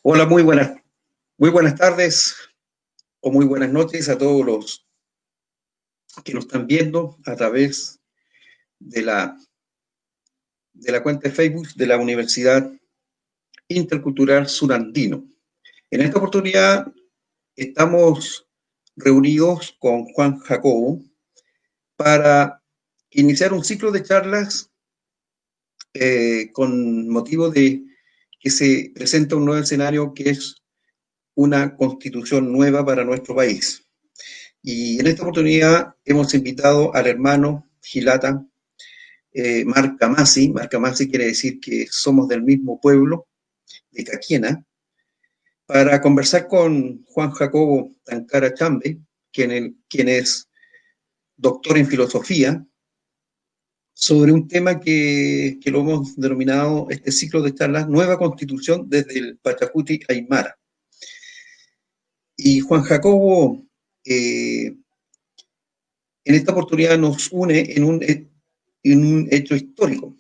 Hola, muy buenas tardes o muy buenas noches a todos los que nos están viendo a través de la cuenta de Facebook de la Universidad Intercultural Surandino. En esta oportunidad estamos reunidos con Juan Jacobo para iniciar un ciclo de charlas con motivo de que se presenta un nuevo escenario que es una constitución nueva para nuestro país. Y en esta oportunidad hemos invitado al hermano Gilata Marcamasi. Marcamasi quiere decir que somos del mismo pueblo, de Caquiena, para conversar con Juan Jacobo Tancara Chambe, quien es doctor en filosofía, sobre un tema que lo hemos denominado este ciclo de charlas, Nueva Constitución desde el Pachacuti Aymara. Y Juan Jacobo eh, en esta oportunidad nos une en un hecho histórico.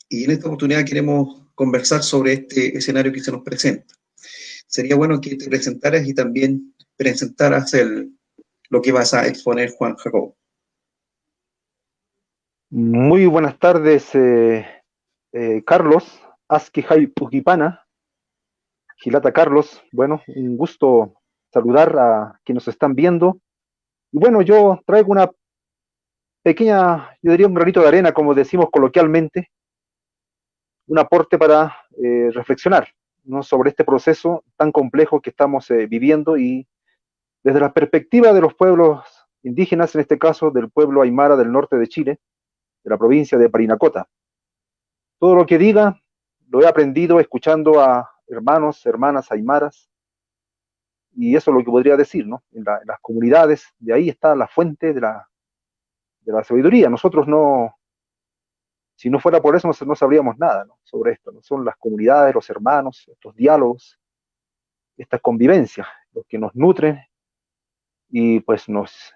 Y en esta oportunidad queremos conversar sobre este escenario que se nos presenta. Sería bueno que te presentaras y también presentaras lo que vas a exponer, Juan Jacobo. Muy buenas tardes, Carlos, Askijay Pujipana, Gilata Carlos. Bueno, un gusto saludar a quienes nos están viendo. Y bueno, yo traigo una pequeña, yo diría un granito de arena, como decimos coloquialmente, un aporte para reflexionar, ¿no?, sobre este proceso tan complejo que estamos viviendo y desde la perspectiva de los pueblos indígenas, en este caso del pueblo aymara del norte de Chile, de la provincia de Parinacota. Todo lo que diga lo he aprendido escuchando a hermanos, hermanas aymaras, y eso es lo que podría decir, ¿no? En las comunidades, de ahí está la fuente de la sabiduría. Nosotros no, si no fuera por eso, no sabríamos nada, ¿no?, sobre esto, ¿no? Son las comunidades, los hermanos, estos diálogos, estas convivencias, los que nos nutren y pues nos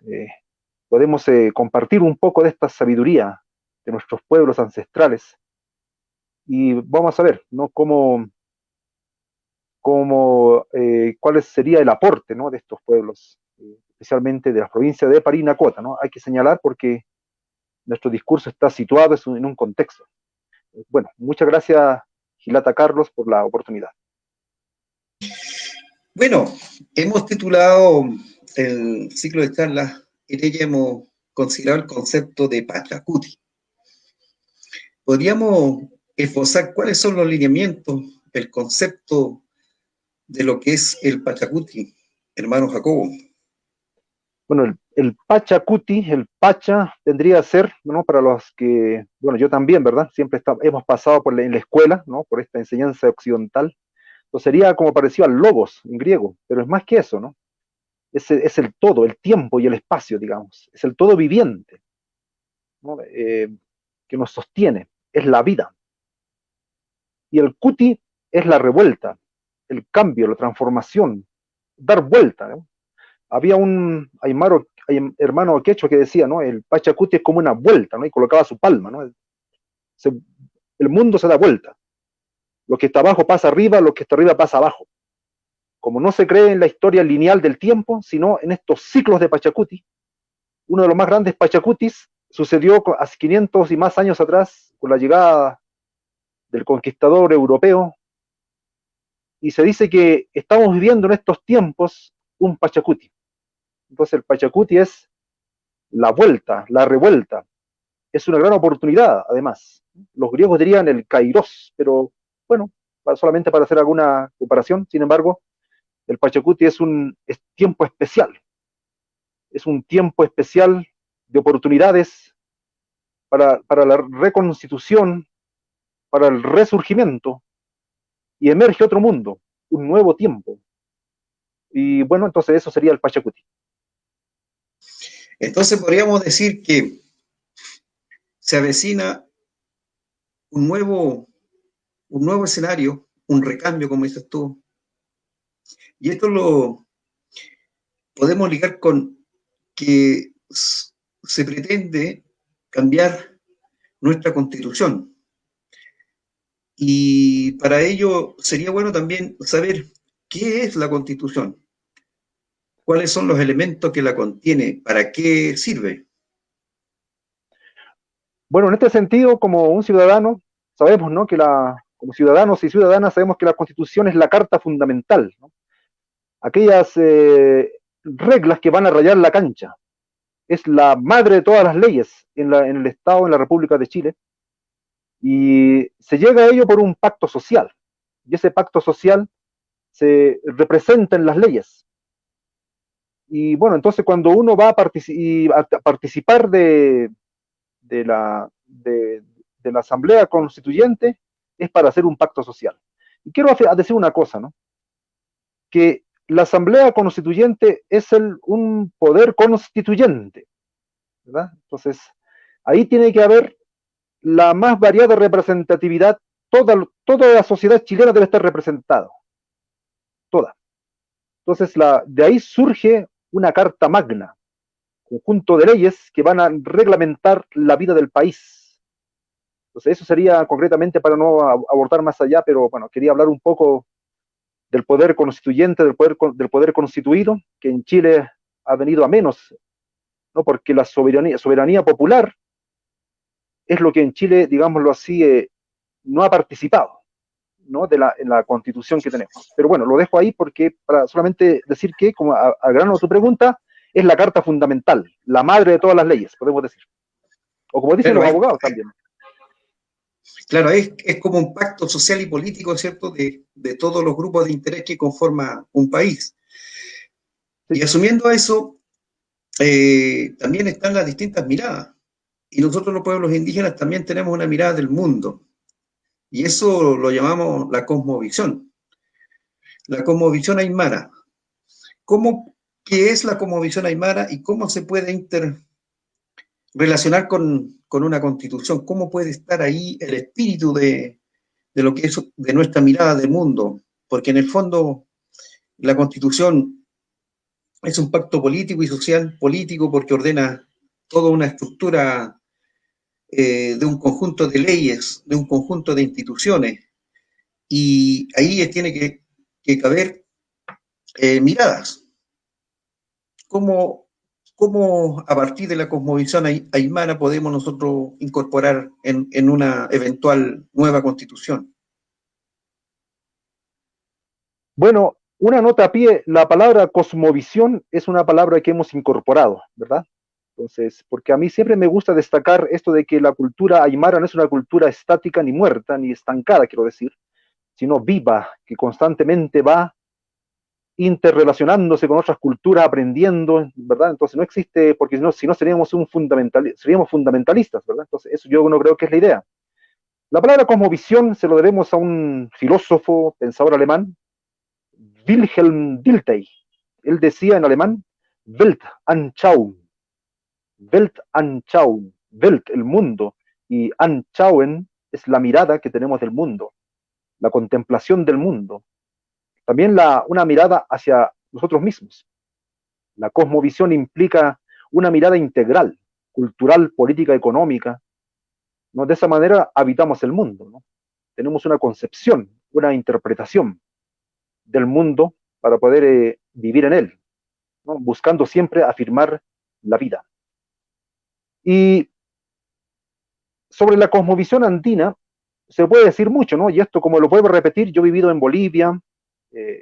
podemos compartir un poco de esta sabiduría de nuestros pueblos ancestrales y vamos a ver, ¿no?, cuál sería el aporte, ¿no?, de estos pueblos, especialmente de las provincias de Parinacota, ¿no? Hay que señalar porque nuestro discurso está situado en un contexto. Bueno, muchas gracias, Gilata Carlos, por la oportunidad. Bueno, hemos titulado el ciclo de charlas, en ella hemos considerado el concepto de Pachacuti. ¿Podríamos esbozar cuáles son los lineamientos, el concepto de lo que es el Pachacuti, hermano Jacobo? Bueno, el Pachacuti, el Pacha, tendría a ser, ¿no?, para los que, bueno, yo también, ¿verdad? Siempre hemos pasado en la escuela, ¿no?, por esta enseñanza occidental. Entonces sería como parecido al logos en griego, pero es más que eso, ¿no? Es el todo, el tiempo y el espacio, digamos. Es el todo viviente, ¿no?, que nos sostiene, es la vida. Y el Kuti es la revuelta, el cambio, la transformación, dar vuelta, ¿no? Había un aymaro, hermano quechua que decía, ¿no?, el Pachacuti es como una vuelta, ¿no?, y colocaba su palma, ¿no? Se, el mundo se da vuelta. Lo que está abajo pasa arriba, lo que está arriba pasa abajo. Como no se cree en la historia lineal del tiempo, sino en estos ciclos de Pachacuti, uno de los más grandes Pachacutis sucedió hace 500 y más años atrás, con la llegada del conquistador europeo, y se dice que estamos viviendo en estos tiempos un Pachacuti. Entonces el Pachacuti es la vuelta, la revuelta, es una gran oportunidad, además. Los griegos dirían el kairos, pero bueno, solamente para hacer alguna comparación, sin embargo, el Pachacuti es tiempo especial, es un tiempo especial de oportunidades para la reconstitución, para el resurgimiento, y emerge otro mundo, un nuevo tiempo. Y bueno, entonces eso sería el Pachacuti. Entonces podríamos decir que se avecina un nuevo, un nuevo escenario, un recambio, como dices tú, y esto lo podemos ligar con que se pretende cambiar nuestra constitución. Y para ello sería bueno también saber ¿Qué es la Constitución? ¿Cuáles son los elementos que la contiene? ¿Para qué sirve? Bueno, en este sentido, como un ciudadano, sabemos, ¿no? Como ciudadanos y ciudadanas, sabemos que la Constitución es la carta fundamental, ¿no? Aquellas reglas que van a rayar la cancha. Es la madre de todas las leyes en el Estado, en la República de Chile, y se llega a ello por un pacto social. Y ese pacto social se representa en las leyes. Y bueno, entonces cuando uno va a participar de la Asamblea Constituyente, es para hacer un pacto social. Y quiero decir una cosa, ¿no? Que la Asamblea Constituyente es un poder constituyente, ¿verdad? Entonces, ahí tiene que haber la más variada representatividad, toda la sociedad chilena debe estar representada, toda. Entonces, de ahí surge una carta magna, conjunto de leyes que van a reglamentar la vida del país. Entonces, eso sería concretamente para no abordar más allá, pero bueno, quería hablar un poco del poder constituyente, del poder constituido, que en Chile ha venido a menos, ¿no? Porque la soberanía popular es lo que en Chile, digámoslo así, no ha participado, ¿no? En la constitución que tenemos. Pero bueno, lo dejo ahí porque para solamente decir que, como a grano de tu pregunta, es la carta fundamental, la madre de todas las leyes, podemos decir. O como dicen Claro, los abogados también. claro, es como un pacto social y político, ¿cierto?, de todos los grupos de interés que conforman un país. Sí, Y asumiendo eso, también están las distintas miradas. Y nosotros los pueblos indígenas también tenemos una mirada del mundo. Y eso lo llamamos la cosmovisión. La cosmovisión aymara. ¿Qué es la cosmovisión aymara y cómo se puede interrelacionar con una constitución? ¿Cómo puede estar ahí el espíritu de lo que es de nuestra mirada del mundo? Porque en el fondo la constitución es un pacto político y social político porque ordena toda una estructura de un conjunto de leyes, de un conjunto de instituciones. Y ahí tiene que caber miradas. ¿Cómo, ¿Cómo a partir de la cosmovisión aymara podemos nosotros incorporar en una eventual nueva constitución? bueno, una nota a pie, la palabra cosmovisión es una palabra que hemos incorporado, ¿verdad? Entonces, porque a mí siempre me gusta destacar esto de que la cultura aymara no es una cultura estática ni muerta, ni estancada, quiero decir, sino viva, que constantemente va interrelacionándose con otras culturas, aprendiendo, ¿verdad? Entonces no existe, porque si no seríamos seríamos fundamentalistas, ¿verdad? Entonces eso yo no creo que es la idea. La palabra cosmovisión se lo debemos a un filósofo, pensador alemán, Wilhelm Dilthey. Él decía en alemán, Weltanschauung, Weltanschauung, Welt, el mundo, y Anschauen es la mirada que tenemos del mundo, la contemplación del mundo. También una mirada hacia nosotros mismos. La cosmovisión implica una mirada integral, cultural, política, económica, ¿no? De esa manera habitamos el mundo, ¿no? Tenemos una concepción, una interpretación del mundo para poder vivir en él, ¿no? Buscando siempre afirmar la vida. Y sobre la cosmovisión andina se puede decir mucho, ¿no? Y esto, como lo puedo repetir, yo he vivido en Bolivia,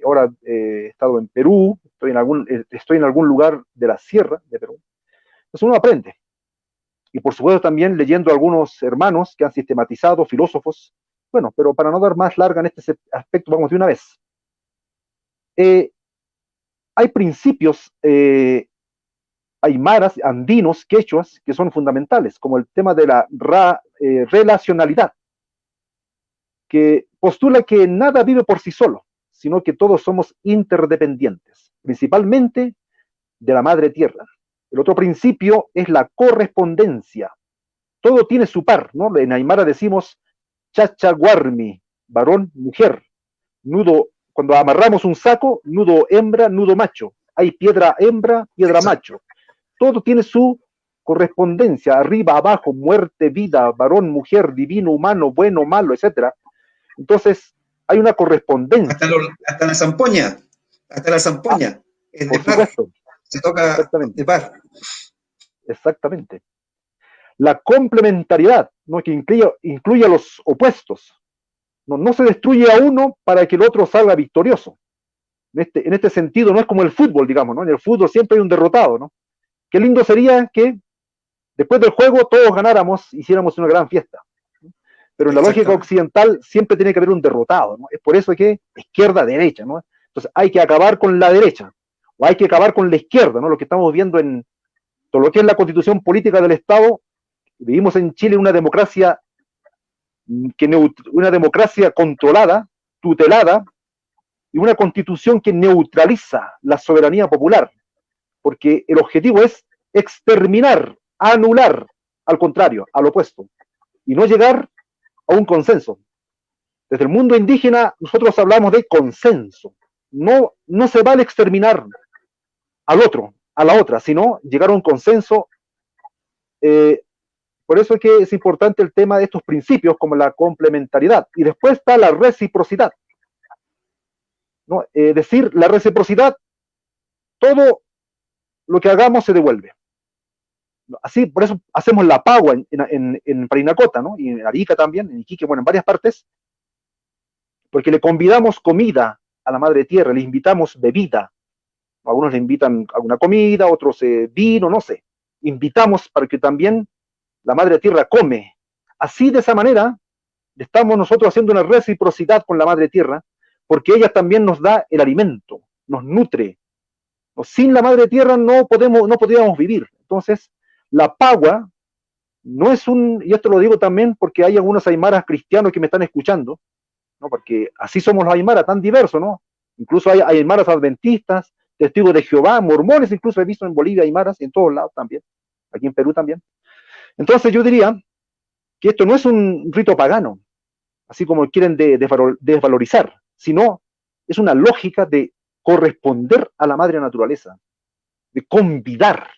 ahora he estado en Perú, estoy en algún lugar de la sierra de Perú. Entonces uno aprende. Y por supuesto también leyendo a algunos hermanos que han sistematizado, filósofos. Bueno, pero para no dar más larga en este aspecto, vamos de una vez. Eh, Hay principios aymaras, andinos, quechuas, que son fundamentales, como el tema de la relacionalidad, que postula que nada vive por sí solo, sino que todos somos interdependientes, principalmente de la madre tierra. El otro principio es la correspondencia. Todo tiene su par, ¿no? En Aymara decimos chachaguarmi, varón, mujer. Nudo, cuando amarramos un saco, nudo hembra, nudo macho. Hay piedra hembra, piedra Exacto. macho. Todo tiene su correspondencia, arriba, abajo, muerte, vida, varón, mujer, divino, humano, bueno, malo, etcétera. Entonces, hay una correspondencia. Hasta la zampoña, es de Por par, supuesto, se toca exactamente, de par. exactamente. La complementariedad, ¿no? Que incluye a los opuestos. No, no se destruye a uno para que el otro salga victorioso. En este sentido, no es como el fútbol, digamos, ¿no? En el fútbol siempre hay un derrotado, ¿no? Qué lindo sería que después del juego todos ganáramos, hiciéramos una gran fiesta. Pero en la lógica Exactamente. occidental siempre tiene que haber un derrotado, ¿no? Es por eso que izquierda-derecha, ¿no? Entonces hay que acabar con la derecha, o hay que acabar con la izquierda, ¿no? Lo que estamos viendo en todo lo que es la constitución política del Estado. Vivimos en Chile una democracia controlada, tutelada, y una constitución que neutraliza la soberanía popular, porque el objetivo es exterminar, anular, al contrario, al opuesto, y no llegar a un consenso. Desde el mundo indígena nosotros hablamos de consenso. No, no se vale exterminar al otro, a la otra, sino llegar a un consenso. Por eso es que es importante el tema de estos principios como la complementariedad. Y después está la reciprocidad, ¿no? Decir la reciprocidad, todo lo que hagamos se devuelve. Así, por eso hacemos la pagua en Parinacota, ¿no? Y en Arica también, en Iquique, bueno, en varias partes, porque le convidamos comida a la madre tierra, le invitamos bebida. Algunos le invitan alguna comida, otros vino, no sé. Invitamos para que también la madre tierra come. Así, de esa manera, estamos nosotros haciendo una reciprocidad con la madre tierra, porque ella también nos da el alimento, nos nutre. Sin la madre tierra no podríamos vivir. Entonces, la pagua no es y esto lo digo también porque hay algunos aymaras cristianos que me están escuchando, ¿no? Porque así somos los aymaras, tan diversos, ¿no? Incluso hay aymaras adventistas, testigos de Jehová, mormones, incluso he visto en Bolivia aymaras, en todos lados también, aquí en Perú también. Entonces yo diría que esto no es un rito pagano, así como quieren desvalorizar, sino es una lógica de corresponder a la madre naturaleza, de convidar.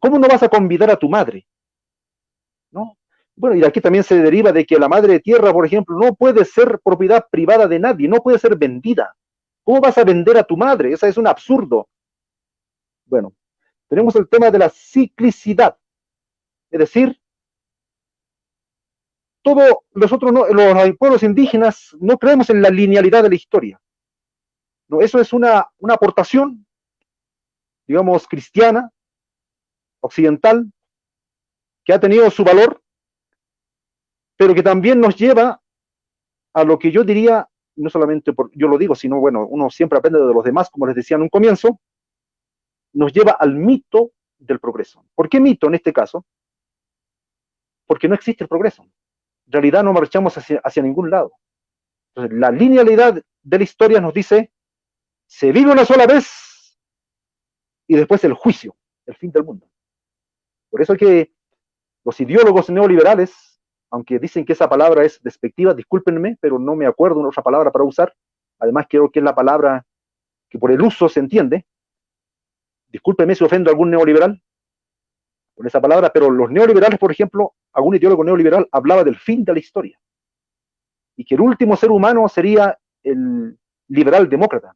¿Cómo no vas a convidar a tu madre? ¿No? Bueno, y de aquí también se deriva de que la madre tierra, por ejemplo, no puede ser propiedad privada de nadie, no puede ser vendida. ¿Cómo vas a vender a tu madre? Eso es un absurdo. Bueno, tenemos el tema de la ciclicidad, es decir, nosotros los pueblos indígenas no creemos en la linealidad de la historia. No, eso es una aportación, digamos, cristiana, occidental, que ha tenido su valor, pero que también nos lleva a lo que yo diría, no solamente yo lo digo, sino, bueno, uno siempre aprende de los demás, como les decía en un comienzo, nos lleva al mito del progreso. ¿Por qué mito en este caso? Porque no existe el progreso. En realidad no marchamos hacia ningún lado. Entonces, la linealidad de la historia nos dice, se vive una sola vez y después el juicio, el fin del mundo. Por eso es que los ideólogos neoliberales, aunque dicen que esa palabra es despectiva, discúlpenme, pero no me acuerdo de otra palabra para usar. Además, creo que es la palabra que por el uso se entiende. Discúlpenme si ofendo a algún neoliberal con esa palabra, pero los neoliberales, por ejemplo, algún ideólogo neoliberal hablaba del fin de la historia y que el último ser humano sería el liberal demócrata,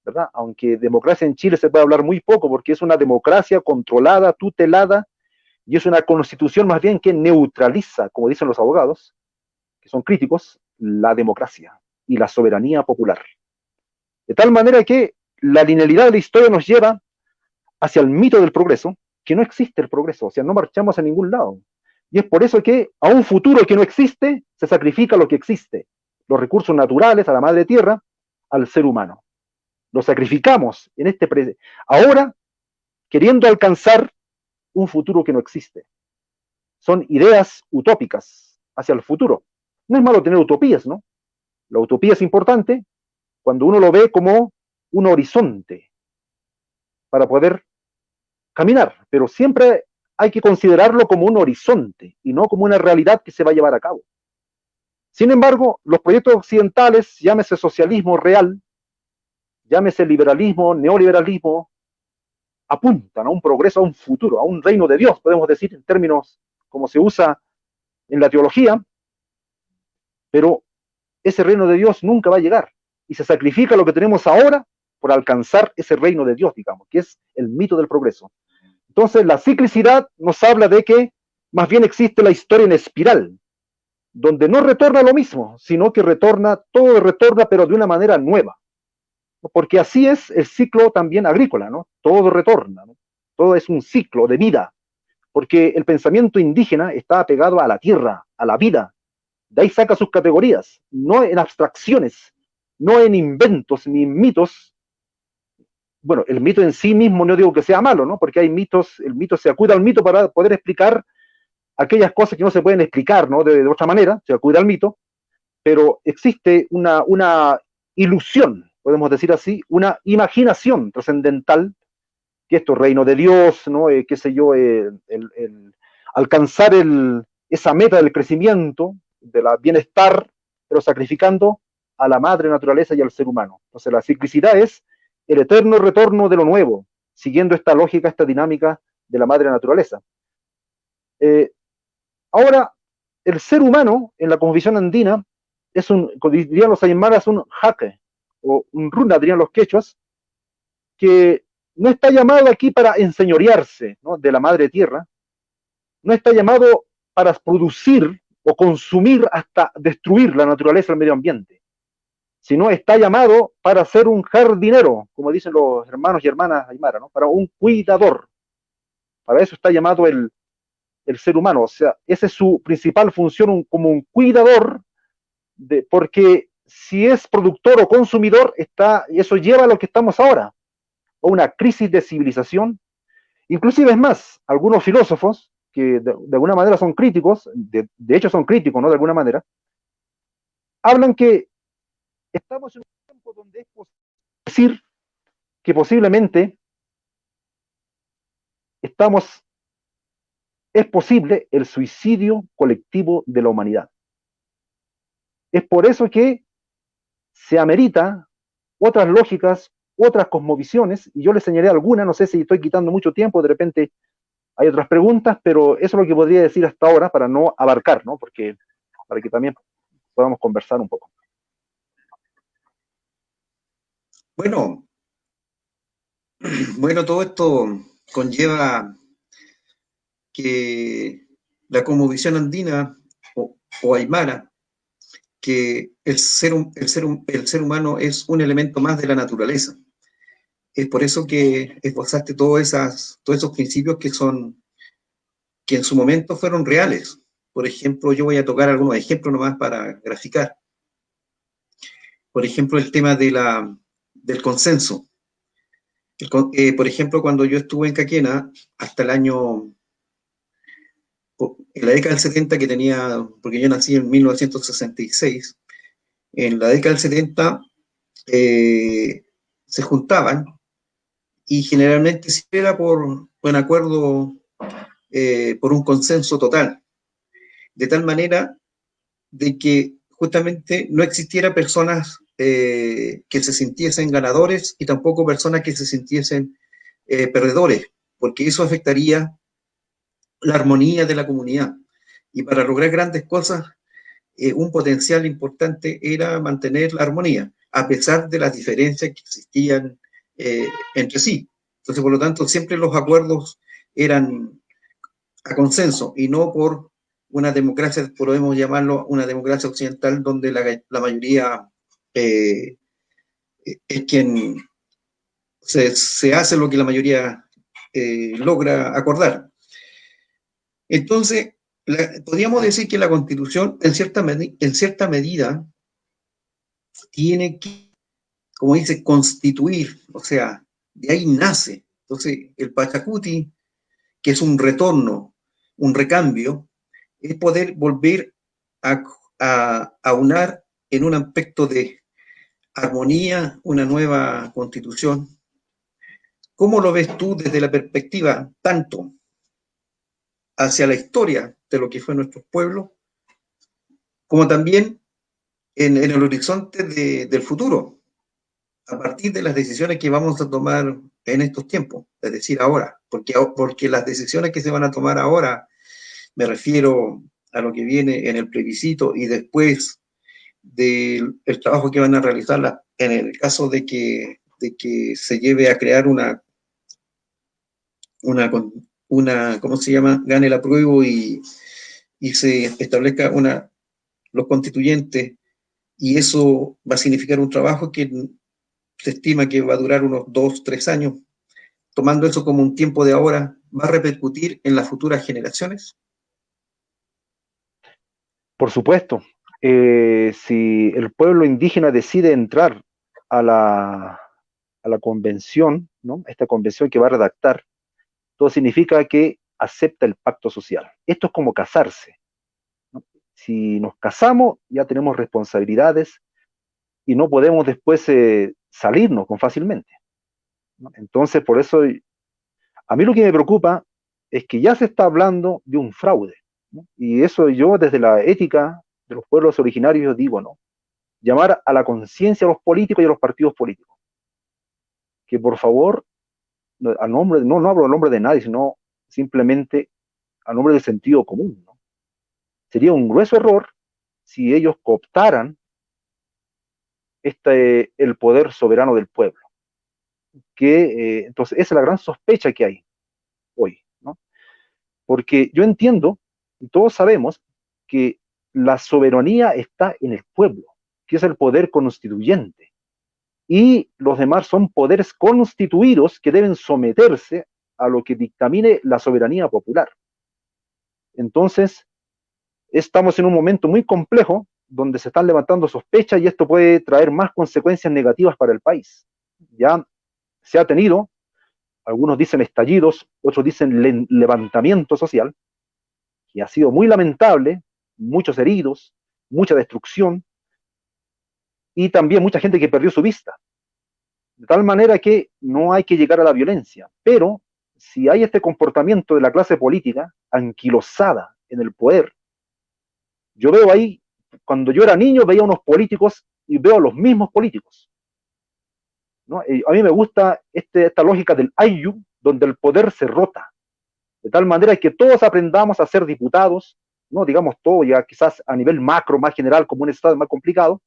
¿verdad? Aunque democracia en Chile se puede hablar muy poco porque es una democracia controlada, tutelada, y es una constitución más bien que neutraliza, como dicen los abogados, que son críticos, la democracia y la soberanía popular. De tal manera que la linealidad de la historia nos lleva hacia el mito del progreso, que no existe el progreso, o sea, no marchamos a ningún lado. Y es por eso que a un futuro que no existe, se sacrifica lo que existe, los recursos naturales, a la madre tierra, al ser humano. Lo sacrificamos ahora, queriendo alcanzar un futuro que no existe. Son ideas utópicas hacia el futuro. No es malo tener utopías, ¿no? La utopía es importante cuando uno lo ve como un horizonte para poder caminar, pero siempre hay que considerarlo como un horizonte y no como una realidad que se va a llevar a cabo. Sin embargo, los proyectos occidentales, llámese socialismo real, llámese liberalismo, neoliberalismo, apuntan a un progreso, a un futuro, a un reino de Dios, podemos decir en términos como se usa en la teología, pero ese reino de Dios nunca va a llegar. Y se sacrifica lo que tenemos ahora por alcanzar ese reino de Dios, digamos, que es el mito del progreso. Entonces, la ciclicidad nos habla de que más bien existe la historia en espiral, donde no retorna lo mismo, sino que retorna, todo retorna, pero de una manera nueva. Porque así es el ciclo también agrícola, ¿no? Todo retorna, ¿no? Todo es un ciclo de vida, porque el pensamiento indígena está apegado a la tierra, a la vida. De ahí saca sus categorías, no en abstracciones, no en inventos ni en mitos. Bueno, el mito en sí mismo no digo que sea malo, ¿no? Porque hay mitos, el mito se acude al mito para poder explicar aquellas cosas que no se pueden explicar, ¿no? De otra manera, se acude al mito, pero existe una ilusión, podemos decir así, una imaginación trascendental, que esto, reino de Dios, ¿no? Qué sé yo, alcanzar esa meta del crecimiento, del bienestar, pero sacrificando a la madre naturaleza y al ser humano. Entonces la ciclicidad es el eterno retorno de lo nuevo, siguiendo esta lógica, esta dinámica de la madre naturaleza. Eh, Ahora, el ser humano en la cosmovisión andina es dirían los aymaras, un jaque, o un runa, dirían los quechuas, que no está llamado aquí para enseñorearse, ¿no?, de la madre tierra, no está llamado para producir o consumir hasta destruir la naturaleza del medio ambiente, sino está llamado para ser un jardinero, como dicen los hermanos y hermanas aymara, ¿no?, para un cuidador. Para eso está llamado el ser humano, o sea, esa es su principal función, como un cuidador, porque si es productor o consumidor, eso lleva a lo que estamos ahora, a una crisis de civilización. Inclusive es más, algunos filósofos que de alguna manera son críticos, de hecho son críticos, ¿no?, de alguna manera, hablan que estamos en un tiempo donde es posible decir que posiblemente es posible el suicidio colectivo de la humanidad. Es por eso que se amerita otras lógicas, otras cosmovisiones, y yo les señalé algunas, no sé si estoy quitando mucho tiempo, de repente hay otras preguntas, pero eso es lo que podría decir hasta ahora para no abarcar, ¿no?, porque para que también podamos conversar un poco. Bueno, bueno, todo esto conlleva que la cosmovisión andina o aymara, que el ser humano es un elemento más de la naturaleza. Es por eso que esbozaste todos esos principios que en su momento fueron reales. Por ejemplo, yo voy a tocar algunos ejemplos nomás para graficar. Por ejemplo, el tema del consenso. Por ejemplo, cuando yo estuve en Caquena, hasta el año, en la década del 70 que tenía, porque yo nací en 1966, en la década del 70 se juntaban y generalmente siempre era por un acuerdo, por un consenso total, de tal manera de que justamente no existiera personas que se sintiesen ganadores y tampoco personas que se sintiesen perdedores, porque eso afectaría la armonía de la comunidad. Y para lograr grandes cosas, un potencial importante era mantener la armonía, a pesar de las diferencias que existían entre sí. Entonces, por lo tanto, siempre los acuerdos eran a consenso y no por una democracia, podemos llamarlo una democracia occidental, donde la mayoría es quien se hace lo que la mayoría logra acordar. Entonces, podríamos decir que la Constitución, en cierta medida, tiene que, como dice, constituir, o sea, de ahí nace. Entonces, el Pachacuti, que es un retorno, un recambio, es poder volver a aunar en un aspecto de armonía una nueva constitución. ¿Cómo lo ves tú desde la perspectiva tanto hacia la historia de lo que fue nuestro pueblo, como también en el horizonte del futuro, a partir de las decisiones que vamos a tomar en estos tiempos, es decir, ahora, porque las decisiones que se van a tomar ahora, me refiero a lo que viene en el plebiscito y después del el trabajo que van a realizar en el caso de que se lleve a crear una, ¿cómo se llama? Gane el apruebo y se establezca los constituyentes, y eso va a significar un trabajo que se estima que va a durar unos 2, 3 años. Tomando eso como un tiempo de ahora, ¿va a repercutir en las futuras generaciones? Por supuesto, si el pueblo indígena decide entrar a la convención, ¿no? Esta convención que va a redactar, todo significa que acepta el pacto social. Esto es como casarse, ¿no? Si nos casamos, ya tenemos responsabilidades y no podemos después salirnos con fácilmente, ¿no? Entonces, por eso, a mí lo que me preocupa es que ya se está hablando de un fraude, ¿no? Y eso yo desde la ética de los pueblos originarios digo, ¿no? Llamar a la conciencia a los políticos y a los partidos políticos, que por favor, a nombre, no hablo a nombre de nadie, sino simplemente a nombre del sentido común, ¿no? Sería un grueso error si ellos cooptaran el poder soberano del pueblo, entonces esa es la gran sospecha que hay hoy, ¿no? Porque yo entiendo, y todos sabemos, que la soberanía está en el pueblo, que es el poder constituyente, y los demás son poderes constituidos que deben someterse a lo que dictamine la soberanía popular. Entonces, estamos en un momento muy complejo donde se están levantando sospechas y esto puede traer más consecuencias negativas para el país. Ya se ha tenido, algunos dicen estallidos, otros dicen levantamiento social, que ha sido muy lamentable, muchos heridos, mucha destrucción y también mucha gente que perdió su vista. De tal manera que no hay que llegar a la violencia, pero si hay este comportamiento de la clase política anquilosada en el poder, yo veo ahí, cuando yo era niño veía unos políticos y veo a los mismos políticos, ¿no? A mí me gusta esta lógica del Ayllu, donde el poder se rota, de tal manera que todos aprendamos a ser diputados, no digamos todo ya quizás a nivel macro, más general, como un estado más complicado,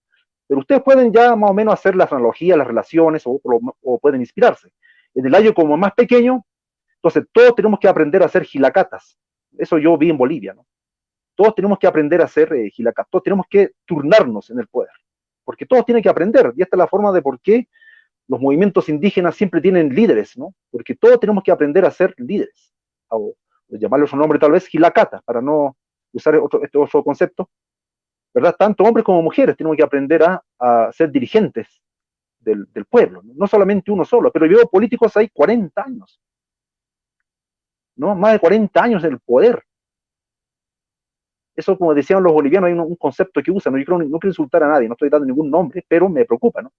pero ustedes pueden ya más o menos hacer las analogías, las relaciones, o pueden inspirarse. En el año como más pequeño, entonces todos tenemos que aprender a hacer gilacatas. Eso yo vi en Bolivia, ¿no? Todos tenemos que aprender a hacer gilacatas, todos tenemos que turnarnos en el poder, porque todos tienen que aprender, y esta es la forma de por qué los movimientos indígenas siempre tienen líderes, ¿no? Porque todos tenemos que aprender a ser líderes, o llamarle su nombre tal vez gilacatas, para no usar este otro concepto, ¿verdad? Tanto hombres como mujeres tenemos que aprender a ser dirigentes del pueblo, no solamente uno solo, pero yo veo políticos hay 40 años, ¿no? Más de 40 años en el poder. Eso, como decían los bolivianos, hay un concepto que usan, ¿no? Yo creo, no quiero insultar a nadie, no estoy dando ningún nombre, pero me preocupa, ¿no?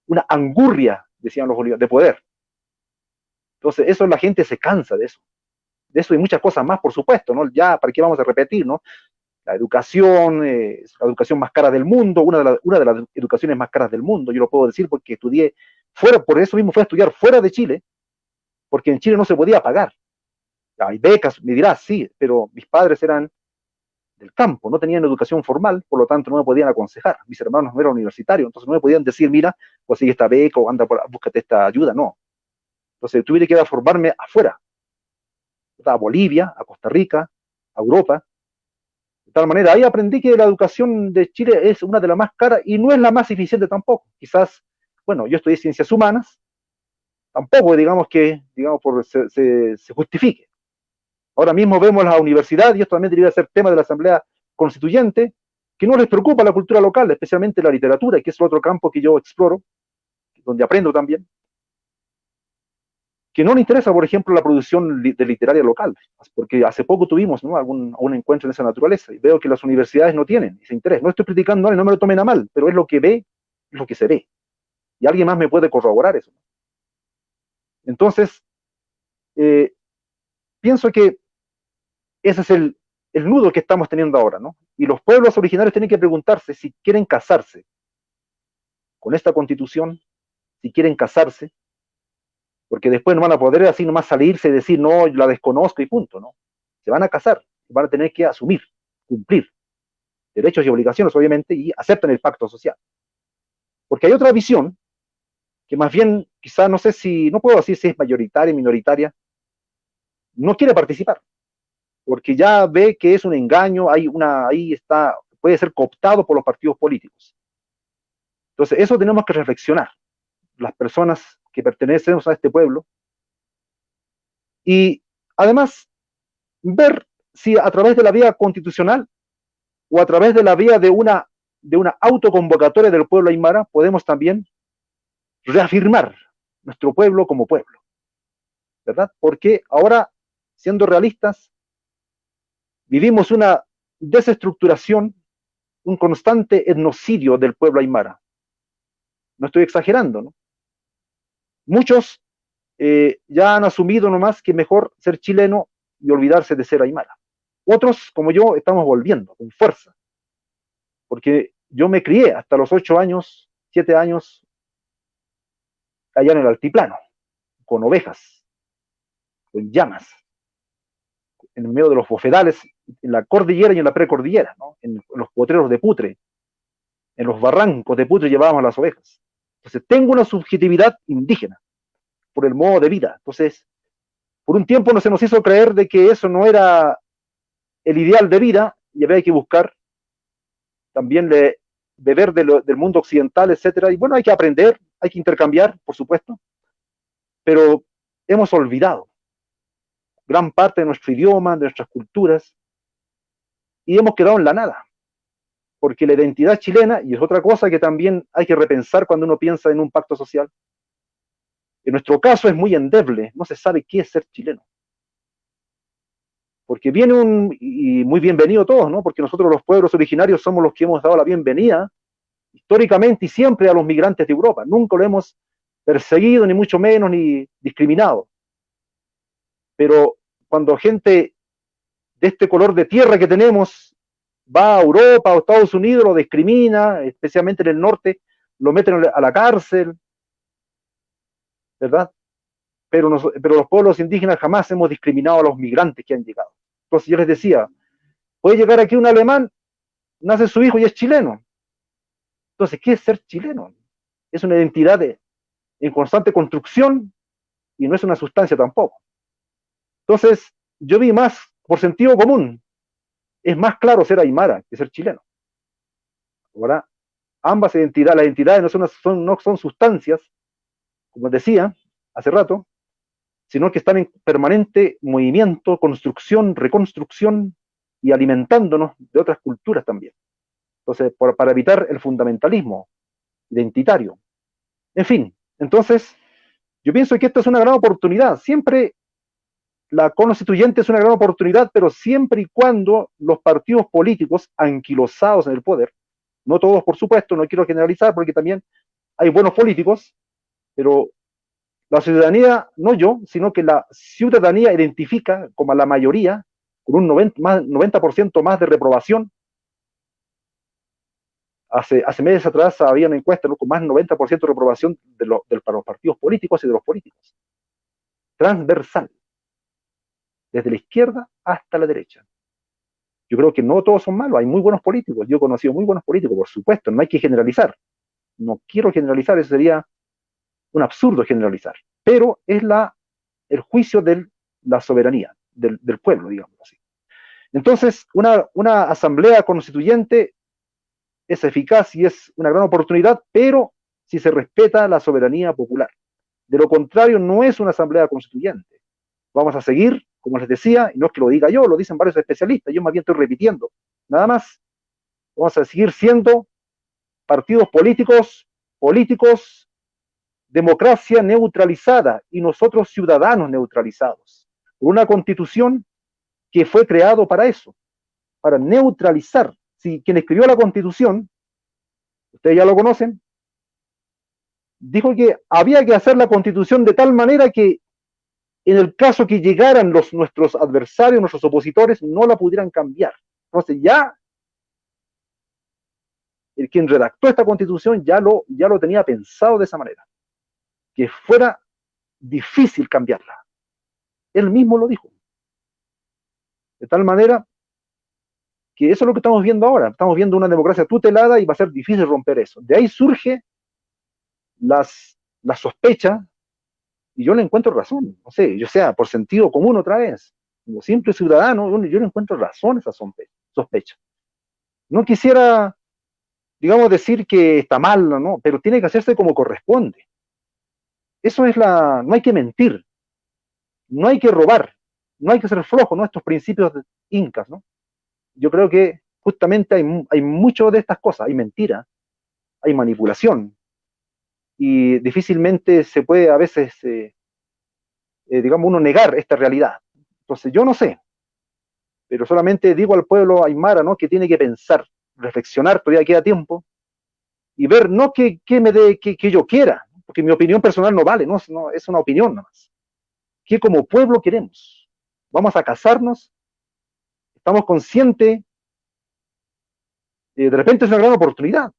Una angurria, decían los bolivianos, de poder. Entonces, eso la gente se cansa de eso y muchas cosas más, por supuesto, ¿no? Ya, ¿para qué vamos a repetir, ¿no? La educación más cara del mundo, una de las educaciones más caras del mundo, yo lo puedo decir porque estudié fuera, por eso mismo fui a estudiar fuera de Chile, porque en Chile no se podía pagar. Hay becas, me dirás, sí, pero mis padres eran del campo, no tenían educación formal, por lo tanto no me podían aconsejar. Mis hermanos no eran universitarios, entonces no me podían decir, mira, consigue esta beca o anda, búscate esta ayuda, no. Entonces tuve que ir a formarme afuera, a Bolivia, a Costa Rica, a Europa. De tal manera, ahí aprendí que la educación de Chile es una de las más caras y no es la más eficiente tampoco. Quizás, bueno, yo estudié ciencias humanas, tampoco digamos que se justifique. Ahora mismo vemos la universidad, y esto también debería ser tema de la Asamblea Constituyente, que no les preocupa la cultura local, especialmente la literatura, que es el otro campo que yo exploro, donde aprendo también, que no le interesa, por ejemplo, la producción de literaria local, porque hace poco tuvimos, ¿no? un encuentro en esa naturaleza, y veo que las universidades no tienen ese interés. No estoy criticando, no me lo tomen a mal, pero es lo que ve, es lo que se ve. Y alguien más me puede corroborar eso. Entonces, eh, pienso que ese es el nudo que estamos teniendo ahora, ¿no? Y los pueblos originarios tienen que preguntarse si quieren casarse con esta constitución, si quieren casarse, porque después no van a poder así nomás salirse y decir, no, yo la desconozco y punto, ¿no? Se van a casar, van a tener que asumir, cumplir. derechos y obligaciones, obviamente, y aceptan el pacto social. Porque hay otra visión que más bien, quizá no sé si, no puedo decir si es mayoritaria, minoritaria, no quiere participar, porque ya ve que es un engaño, ahí está, puede ser cooptado por los partidos políticos. Entonces, eso tenemos que reflexionar, las personas que pertenecemos a este pueblo, y además ver si a través de la vía constitucional o a través de la vía de una autoconvocatoria del pueblo aymara podemos también reafirmar nuestro pueblo como pueblo, ¿verdad? Porque ahora, siendo realistas, vivimos una desestructuración, un constante etnocidio del pueblo aymara. No estoy exagerando, ¿no? Muchos ya han asumido nomás que mejor ser chileno y olvidarse de ser aymara. Otros, como yo, estamos volviendo con fuerza, porque yo me crié hasta los 8 años, 7 años, allá en el altiplano, con ovejas, con llamas, en medio de los bofedales, en la cordillera y en la precordillera, ¿no? En los potreros de Putre, en los barrancos de Putre llevábamos las ovejas. Entonces, tengo una subjetividad indígena por el modo de vida. Entonces, por un tiempo no se nos hizo creer de que eso no era el ideal de vida y había que buscar también beber del mundo occidental, etcétera. Y bueno, hay que aprender, hay que intercambiar, por supuesto, pero hemos olvidado gran parte de nuestro idioma, de nuestras culturas, y hemos quedado en la nada. Porque la identidad chilena, y es otra cosa que también hay que repensar cuando uno piensa en un pacto social, en nuestro caso es muy endeble, no se sabe qué es ser chileno. Porque viene y muy bienvenido todos, ¿no? Porque nosotros los pueblos originarios somos los que hemos dado la bienvenida históricamente y siempre a los migrantes de Europa. Nunca lo hemos perseguido, ni mucho menos, ni discriminado. Pero cuando gente de este color de tierra que tenemos va a Europa o Estados Unidos, lo discrimina, especialmente en el norte, lo meten a la cárcel, ¿verdad? Pero los pueblos indígenas jamás hemos discriminado a los migrantes que han llegado. Entonces yo les decía, puede llegar aquí un alemán, nace su hijo y es chileno. Entonces, ¿qué es ser chileno? Es una identidad en constante construcción y no es una sustancia tampoco. Entonces, yo vi más por sentido común. Es más claro ser aymara que ser chileno. Ahora, ambas identidades, las identidades no son sustancias, como decía hace rato, sino que están en permanente movimiento, construcción, reconstrucción y alimentándonos de otras culturas también. Entonces, para evitar el fundamentalismo identitario. En fin, entonces, yo pienso que esta es una gran oportunidad. Siempre la constituyente es una gran oportunidad, pero siempre y cuando los partidos políticos anquilosados en el poder, no todos por supuesto, no quiero generalizar porque también hay buenos políticos, pero la ciudadanía, no yo, sino que la ciudadanía identifica como a la mayoría, con un 90% más de reprobación. Hace meses atrás había una encuesta, ¿no?, con más del 90% de reprobación para los partidos políticos y de los políticos. Transversal, desde la izquierda hasta la derecha. Yo creo que no todos son malos, hay muy buenos políticos, yo he conocido muy buenos políticos, por supuesto, no hay que generalizar. No quiero generalizar, eso sería un absurdo generalizar, pero es el juicio de la soberanía, del pueblo, digamos así. Entonces, una asamblea constituyente es eficaz y es una gran oportunidad, pero si se respeta la soberanía popular. De lo contrario, no es una asamblea constituyente. Vamos a seguir, como les decía, y no es que lo diga yo, lo dicen varios especialistas, yo más bien estoy repitiendo. Nada más, vamos a seguir siendo partidos políticos, democracia neutralizada y nosotros ciudadanos neutralizados. Una constitución que fue creado para eso, para neutralizar. Si quien escribió la constitución, ustedes ya lo conocen, dijo que había que hacer la constitución de tal manera que en el caso que llegaran nuestros adversarios, nuestros opositores, no la pudieran cambiar. Entonces ya el quien redactó esta constitución ya lo tenía pensado de esa manera, que fuera difícil cambiarla. Él mismo lo dijo. De tal manera que eso es lo que estamos viendo ahora. Estamos viendo una democracia tutelada y va a ser difícil romper eso. De ahí surge la sospecha, y yo le encuentro razón, no sé, yo sea por sentido común otra vez, como simple ciudadano, yo le encuentro razón a esa sospecha. No quisiera, digamos, decir que está mal, ¿no? Pero tiene que hacerse como corresponde. Eso es no hay que mentir, no hay que robar, no hay que ser flojo, ¿no? Estos principios incas, ¿no? Yo creo que justamente hay mucho de estas cosas, hay mentira, hay manipulación, y difícilmente se puede a veces, digamos, uno negar esta realidad. Entonces yo no sé, pero solamente digo al pueblo aymara, ¿no? Que tiene que pensar, reflexionar, todavía queda tiempo, y ver no que me dé, que yo quiera, porque mi opinión personal no vale, no es una opinión nada más. ¿Qué como pueblo queremos? ¿Vamos a casarnos? ¿Estamos conscientes? De repente es una gran oportunidad.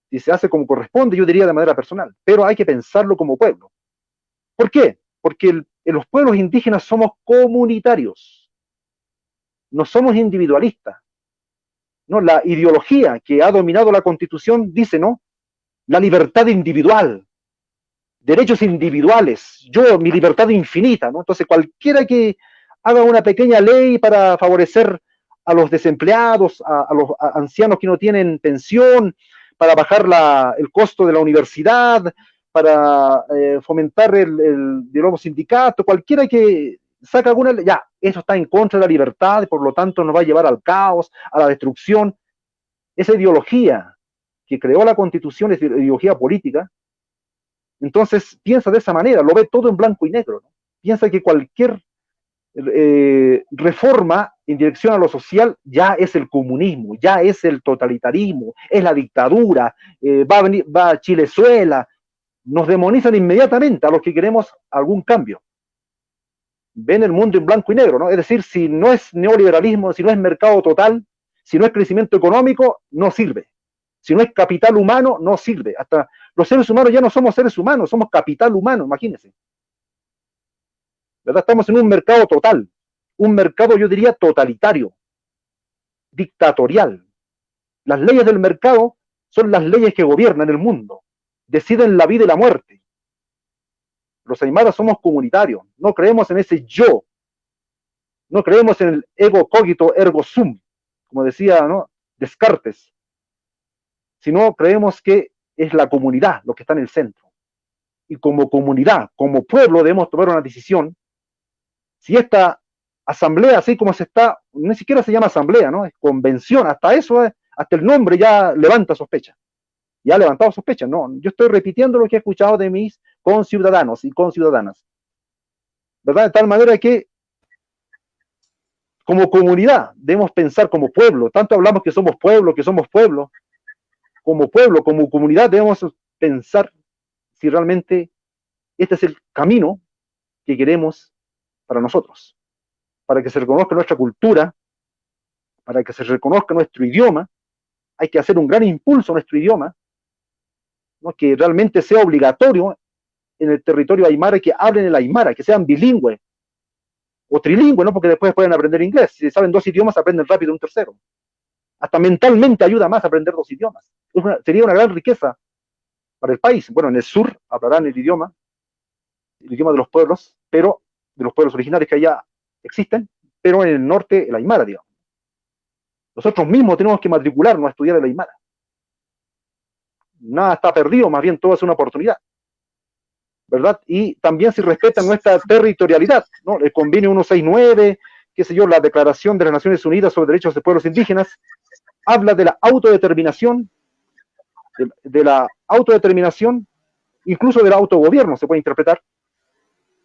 Si se hace como corresponde, yo diría de manera personal, pero hay que pensarlo como pueblo. ¿Por qué? Porque en los pueblos indígenas somos comunitarios, no somos individualistas. ¿No? La ideología que ha dominado la Constitución dice, ¿no? La libertad individual, derechos individuales, yo, mi libertad infinita, ¿no? Entonces, cualquiera que haga una pequeña ley para favorecer a los desempleados, a los ancianos que no tienen pensión, para bajar el costo de la universidad, para fomentar el nuevo sindicato, cualquiera que saca alguna ley, ya, eso está en contra de la libertad y por lo tanto nos va a llevar al caos, a la destrucción. Esa ideología que creó la Constitución es ideología política. Entonces piensa de esa manera, lo ve todo en blanco y negro, ¿no? Piensa que cualquier reforma en dirección a lo social ya es el comunismo, ya es el totalitarismo, es la dictadura, va a Chilezuela, nos demonizan inmediatamente a los que queremos algún cambio. Ven el mundo en blanco y negro, ¿no? Es decir, si no es neoliberalismo, si no es mercado total, si no es crecimiento económico, no sirve. Si no es capital humano, no sirve. Hasta los seres humanos ya no somos seres humanos, somos capital humano, imagínense. ¿Verdad? Estamos en un mercado total, un mercado, yo diría, totalitario, dictatorial. Las leyes del mercado son las leyes que gobiernan el mundo, deciden la vida y la muerte. Los aymaras somos comunitarios, no creemos en ese yo, no creemos en el ego cogito ergo sum, como decía, ¿no? Descartes, sino creemos que es la comunidad lo que está en el centro. Y como comunidad, como pueblo, debemos tomar una decisión. Si esta asamblea, así como se está, ni siquiera se llama asamblea, ¿no? Es convención, hasta eso, hasta el nombre ya levanta sospecha. Ya ha levantado sospechas, ¿no? Yo estoy repitiendo lo que he escuchado de mis conciudadanos y conciudadanas, ¿verdad? De tal manera que como comunidad debemos pensar como pueblo, tanto hablamos que somos pueblo, como comunidad debemos pensar si realmente este es el camino que queremos para nosotros, para que se reconozca nuestra cultura, para que se reconozca nuestro idioma, hay que hacer un gran impulso a nuestro idioma, ¿no? Que realmente sea obligatorio en el territorio aymara que hablen el aymara, que sean bilingües o trilingües, ¿no? Porque después pueden aprender inglés. Si saben dos idiomas, aprenden rápido un tercero. Hasta mentalmente ayuda más a aprender dos idiomas. Sería una gran riqueza para el país. Bueno, en el sur hablarán el idioma de los pueblos, pero de los pueblos originarios que allá existen, pero en el norte el aymara, digamos. Nosotros mismos tenemos que matricularnos a estudiar el aymara. Nada está perdido, más bien todo es una oportunidad, ¿verdad? Y también si respetan nuestra territorialidad, ¿no? El convenio 169, qué sé yo, la Declaración de las Naciones Unidas sobre Derechos de Pueblos Indígenas, habla de la autodeterminación, incluso del autogobierno se puede interpretar.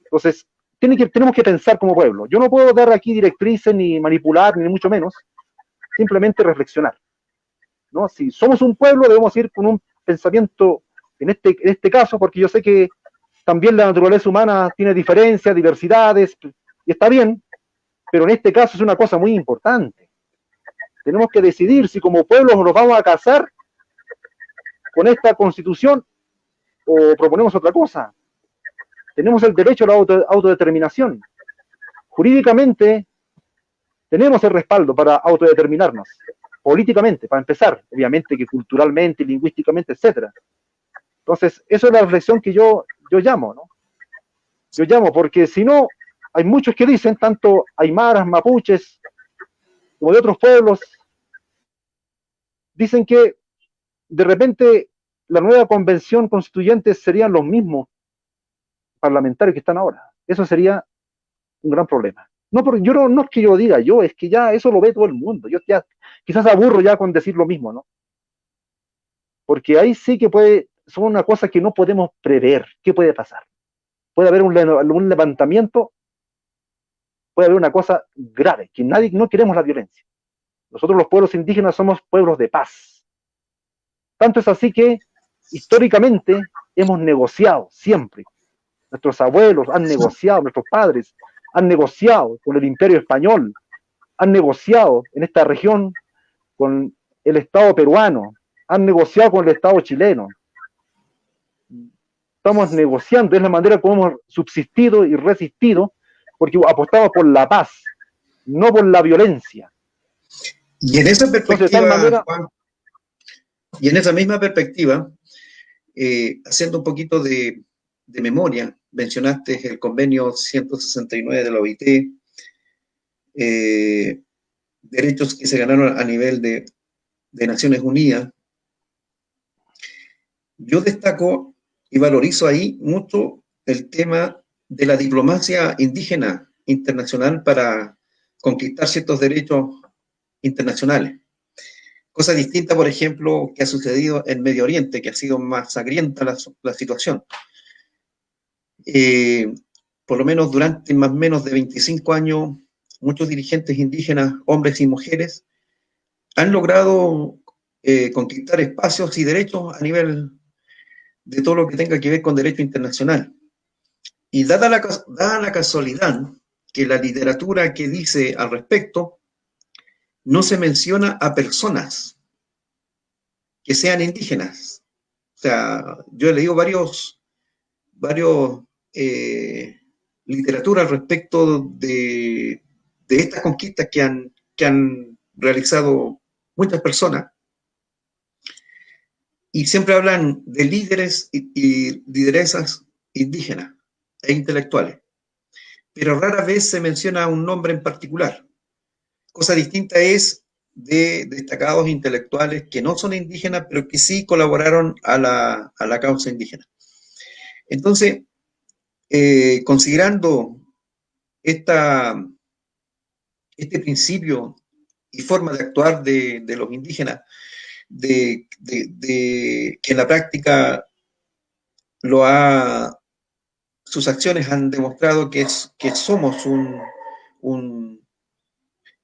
Entonces, tenemos que pensar como pueblo. Yo no puedo dar aquí directrices, ni manipular, ni mucho menos, simplemente reflexionar, ¿no? Si somos un pueblo, debemos ir con un pensamiento, en este caso, porque yo sé que también la naturaleza humana tiene diferencias, diversidades, y está bien, pero en este caso es una cosa muy importante. Tenemos que decidir si como pueblo nos vamos a casar con esta constitución o proponemos otra cosa. Tenemos el derecho a la autodeterminación. Jurídicamente, tenemos el respaldo para autodeterminarnos, políticamente, para empezar, obviamente que culturalmente, lingüísticamente, etcétera. Entonces, eso es la reflexión que yo llamo, ¿no? Yo llamo, porque si no, hay muchos que dicen, tanto aymaras, mapuches, como de otros pueblos, dicen que de repente la nueva convención constituyente serían los mismos parlamentarios que están ahora. Eso sería un gran problema. No, porque yo no es que yo lo diga yo, es que ya eso lo ve todo el mundo. Yo ya quizás aburro ya con decir lo mismo, ¿no? Porque ahí sí que son una cosa que no podemos prever. ¿Qué puede pasar? Puede haber un levantamiento, puede haber una cosa grave, que nadie, no queremos la violencia. Nosotros los pueblos indígenas somos pueblos de paz. Tanto es así que históricamente hemos negociado siempre. Nuestros abuelos han negociado, nuestros padres han negociado con el Imperio Español, han negociado en esta región con el Estado peruano, han negociado con el Estado chileno. Estamos negociando, es la manera como hemos subsistido y resistido, porque apostamos por la paz, no por la violencia. Y en esa perspectiva, entonces, de tal manera, Juan, y en esa misma perspectiva, haciendo un poquito de memoria, mencionaste el convenio 169 de la OIT, derechos que se ganaron a nivel de Naciones Unidas. Yo destaco y valorizo ahí mucho el tema de la diplomacia indígena internacional para conquistar ciertos derechos internacionales. Cosa distinta, por ejemplo, que ha sucedido en Medio Oriente, que ha sido más sangrienta la situación. Por lo menos durante más o menos de 25 años, muchos dirigentes indígenas, hombres y mujeres, han logrado conquistar espacios y derechos a nivel de todo lo que tenga que ver con derecho internacional. Y dada la casualidad que la literatura que dice al respecto no se menciona a personas que sean indígenas. O sea, yo he leído varios literatura al respecto de estas conquistas que han realizado muchas personas, y siempre hablan de líderes y lideresas indígenas e intelectuales, pero rara vez se menciona un nombre en particular. Cosa distinta es de destacados intelectuales que no son indígenas, pero que sí colaboraron a la causa indígena. Entonces, considerando esta, este principio y forma de actuar de los indígenas, que en la práctica lo ha, sus acciones han demostrado que somos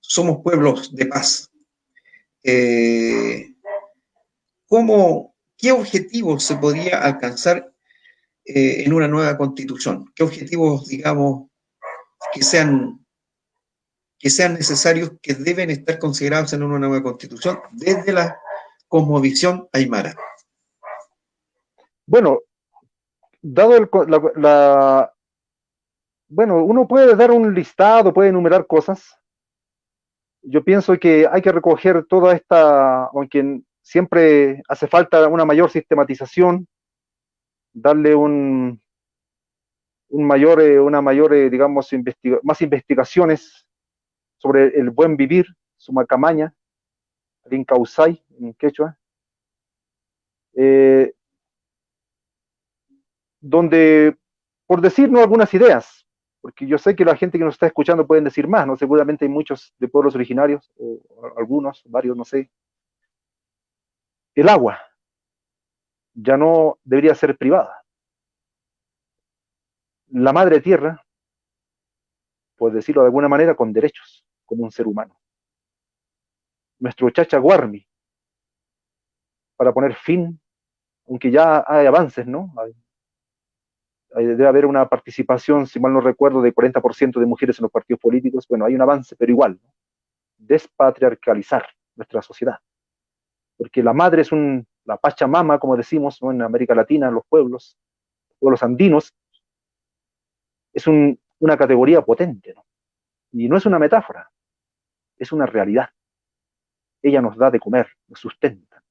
somos pueblos de paz. ¿Qué objetivos se podría alcanzar en una nueva constitución? ¿Qué objetivos, digamos, que sean necesarios, que deben estar considerados en una nueva constitución desde la cosmovisión aymara? bueno, dado bueno, uno puede dar un listado, puede enumerar cosas. Yo pienso que hay que recoger toda esta, aunque siempre hace falta una mayor sistematización, darle una mayor, digamos, más investigaciones sobre el buen vivir, Sumacamaña, Rincausay, en quechua, eh, donde, por decirnos algunas ideas, porque yo sé que la gente que nos está escuchando pueden decir más, ¿no? Seguramente hay muchos de pueblos originarios, o algunos, varios, no sé. El agua ya no debería ser privada. La madre tierra, por decirlo de alguna manera, con derechos, como un ser humano. Nuestro Chacha Guarmi, para poner fin, aunque ya hay avances, ¿no? Debe haber una participación, si mal no recuerdo, de 40% de mujeres en los partidos políticos. Bueno, hay un avance, pero igual, ¿no? Despatriarcalizar nuestra sociedad. Porque la madre es la Pachamama, como decimos, ¿no? En América Latina, en los pueblos andinos, es una categoría potente, ¿no? Y no es una metáfora. es una realidad. Ella nos da de comer, nos sustenta,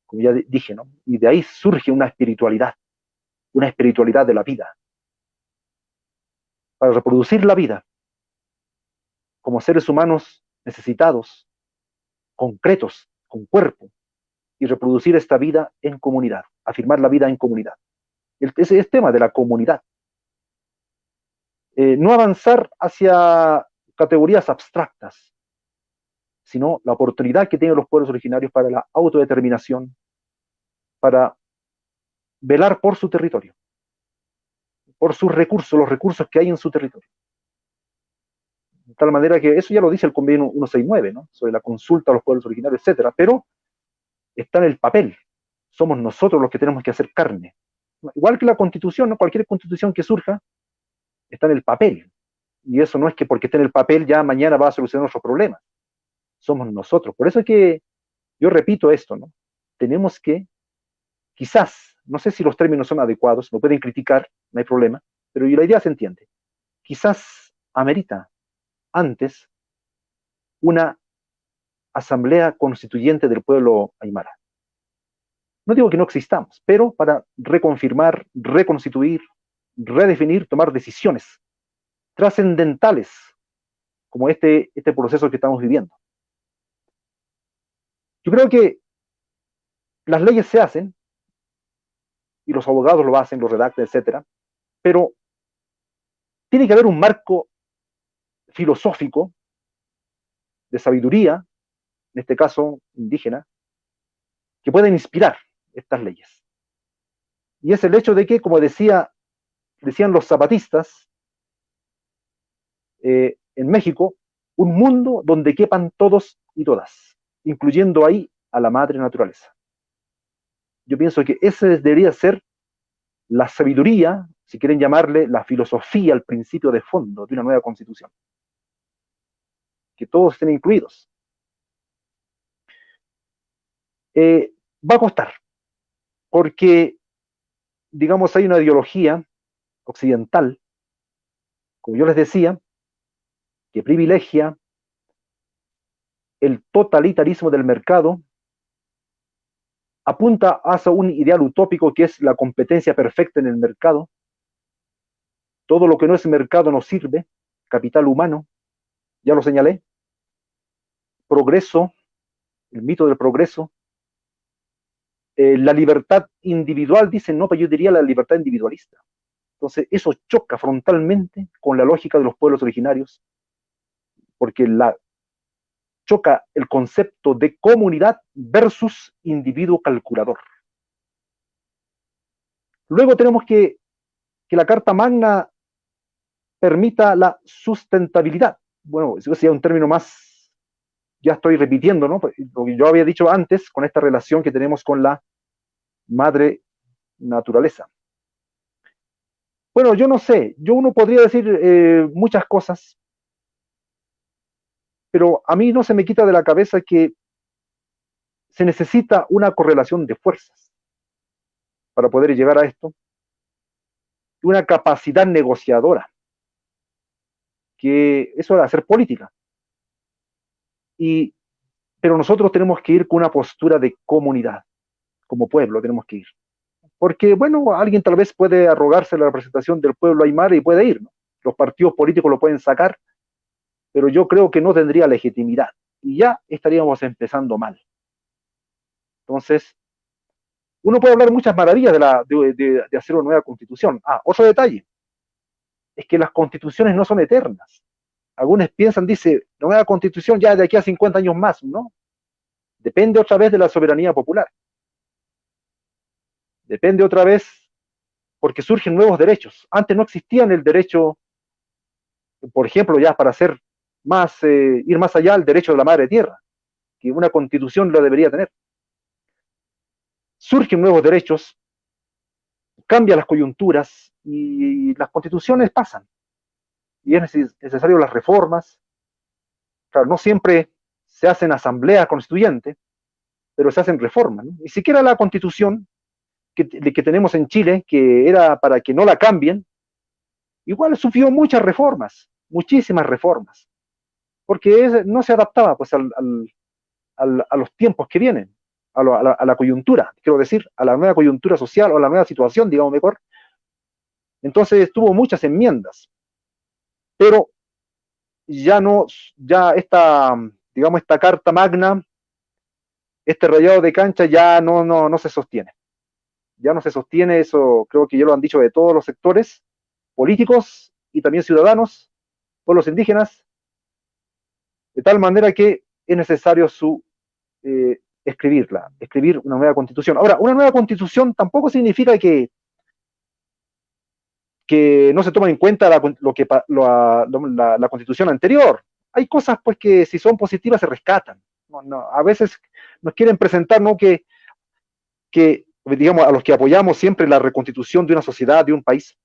como ya dije, ¿no? Y de ahí surge una espiritualidad de la vida. Para reproducir la vida, como seres humanos necesitados, concretos, con cuerpo, y reproducir esta vida en comunidad, afirmar la vida en comunidad. Ese es el tema de la comunidad. No avanzar hacia categorías abstractas, sino la oportunidad que tienen los pueblos originarios para la autodeterminación, para velar por su territorio, por sus recursos, los recursos que hay en su territorio. De tal manera que eso ya lo dice el convenio 169, ¿no? Sobre la consulta a los pueblos originarios, etcétera, pero está en el papel. Somos nosotros los que tenemos que hacer carne. Igual que la constitución, ¿no? Cualquier constitución que surja está en el papel. Y eso no es que porque esté en el papel ya mañana va a solucionar nuestros problemas. Somos nosotros. Por eso es que yo repito esto, ¿no? Tenemos que, quizás, no sé si los términos son adecuados, me pueden criticar, no hay problema, pero la idea se entiende. Quizás amerita antes una asamblea constituyente del pueblo aymara. No digo que no existamos, pero para reconfirmar, reconstituir, redefinir, tomar decisiones trascendentales como este proceso que estamos viviendo. Yo creo que las leyes se hacen y los abogados lo hacen, lo redactan, etcétera, pero tiene que haber un marco filosófico de sabiduría, en este caso indígena, que pueda inspirar estas leyes. Y es el hecho de que, como decían los zapatistas, en México, un mundo donde quepan todos y todas, incluyendo ahí a la madre naturaleza. Yo pienso que ese debería ser la sabiduría, si quieren llamarle la filosofía, el principio de fondo de una nueva constitución. Que todos estén incluidos. Va a costar, porque, digamos, hay una ideología occidental, como yo les decía, que privilegia el totalitarismo del mercado, apunta hacia un ideal utópico que es la competencia perfecta en el mercado. Todo lo que no es mercado no sirve, capital humano, ya lo señalé, progreso, el mito del progreso, la libertad individual, dicen, no, pero yo diría la libertad individualista. Entonces, eso choca frontalmente con la lógica de los pueblos originarios, porque choca el concepto de comunidad versus individuo calculador. Luego tenemos que la Carta Magna permita la sustentabilidad. Bueno, eso sería un término más, ya estoy repitiendo, ¿no? Lo que yo había dicho antes con esta relación que tenemos con la madre naturaleza. Bueno, yo no sé, uno podría decir muchas cosas, pero a mí no se me quita de la cabeza que se necesita una correlación de fuerzas para poder llegar a esto, una capacidad negociadora, que eso era hacer política. Pero nosotros tenemos que ir con una postura de comunidad, como pueblo tenemos que ir. Porque, bueno, alguien tal vez puede arrogarse la representación del pueblo aymara y puede ir, ¿no? Los partidos políticos lo pueden sacar, pero yo creo que no tendría legitimidad. Y ya estaríamos empezando mal. Entonces, uno puede hablar muchas maravillas de hacer una nueva constitución. Otro detalle, es que las constituciones no son eternas. Algunos piensan, dice, la nueva constitución ya de aquí a 50 años más, ¿no? Depende otra vez de la soberanía popular. Depende otra vez porque surgen nuevos derechos. Antes no existían el derecho, por ejemplo, ya para hacer más, ir más allá, el derecho de la madre tierra, que una constitución lo debería tener. Surgen nuevos derechos, cambian las coyunturas y las constituciones pasan. Y es necesario las reformas. Claro, no siempre se hacen asambleas constituyentes, pero se hacen reformas, ¿no? Ni siquiera la constitución que tenemos en Chile, que era para que no la cambien, igual sufrió muchas reformas, muchísimas reformas. porque no se adaptaba pues a los tiempos que vienen, a la coyuntura, quiero decir, a la nueva coyuntura social o a la nueva situación, digamos mejor. Entonces tuvo muchas enmiendas, pero ya no, ya esta, digamos, esta carta magna, este rayado de cancha ya no se sostiene. Ya no se sostiene, eso creo que ya lo han dicho de todos los sectores políticos y también ciudadanos, pueblos indígenas, de tal manera que es necesario escribir una nueva constitución. Ahora, una nueva constitución tampoco significa que no se toma en cuenta la constitución anterior. Hay cosas pues que si son positivas se rescatan. A veces nos quieren presentar, ¿no?, que, digamos, a los que apoyamos siempre la reconstitución de una sociedad, de un país,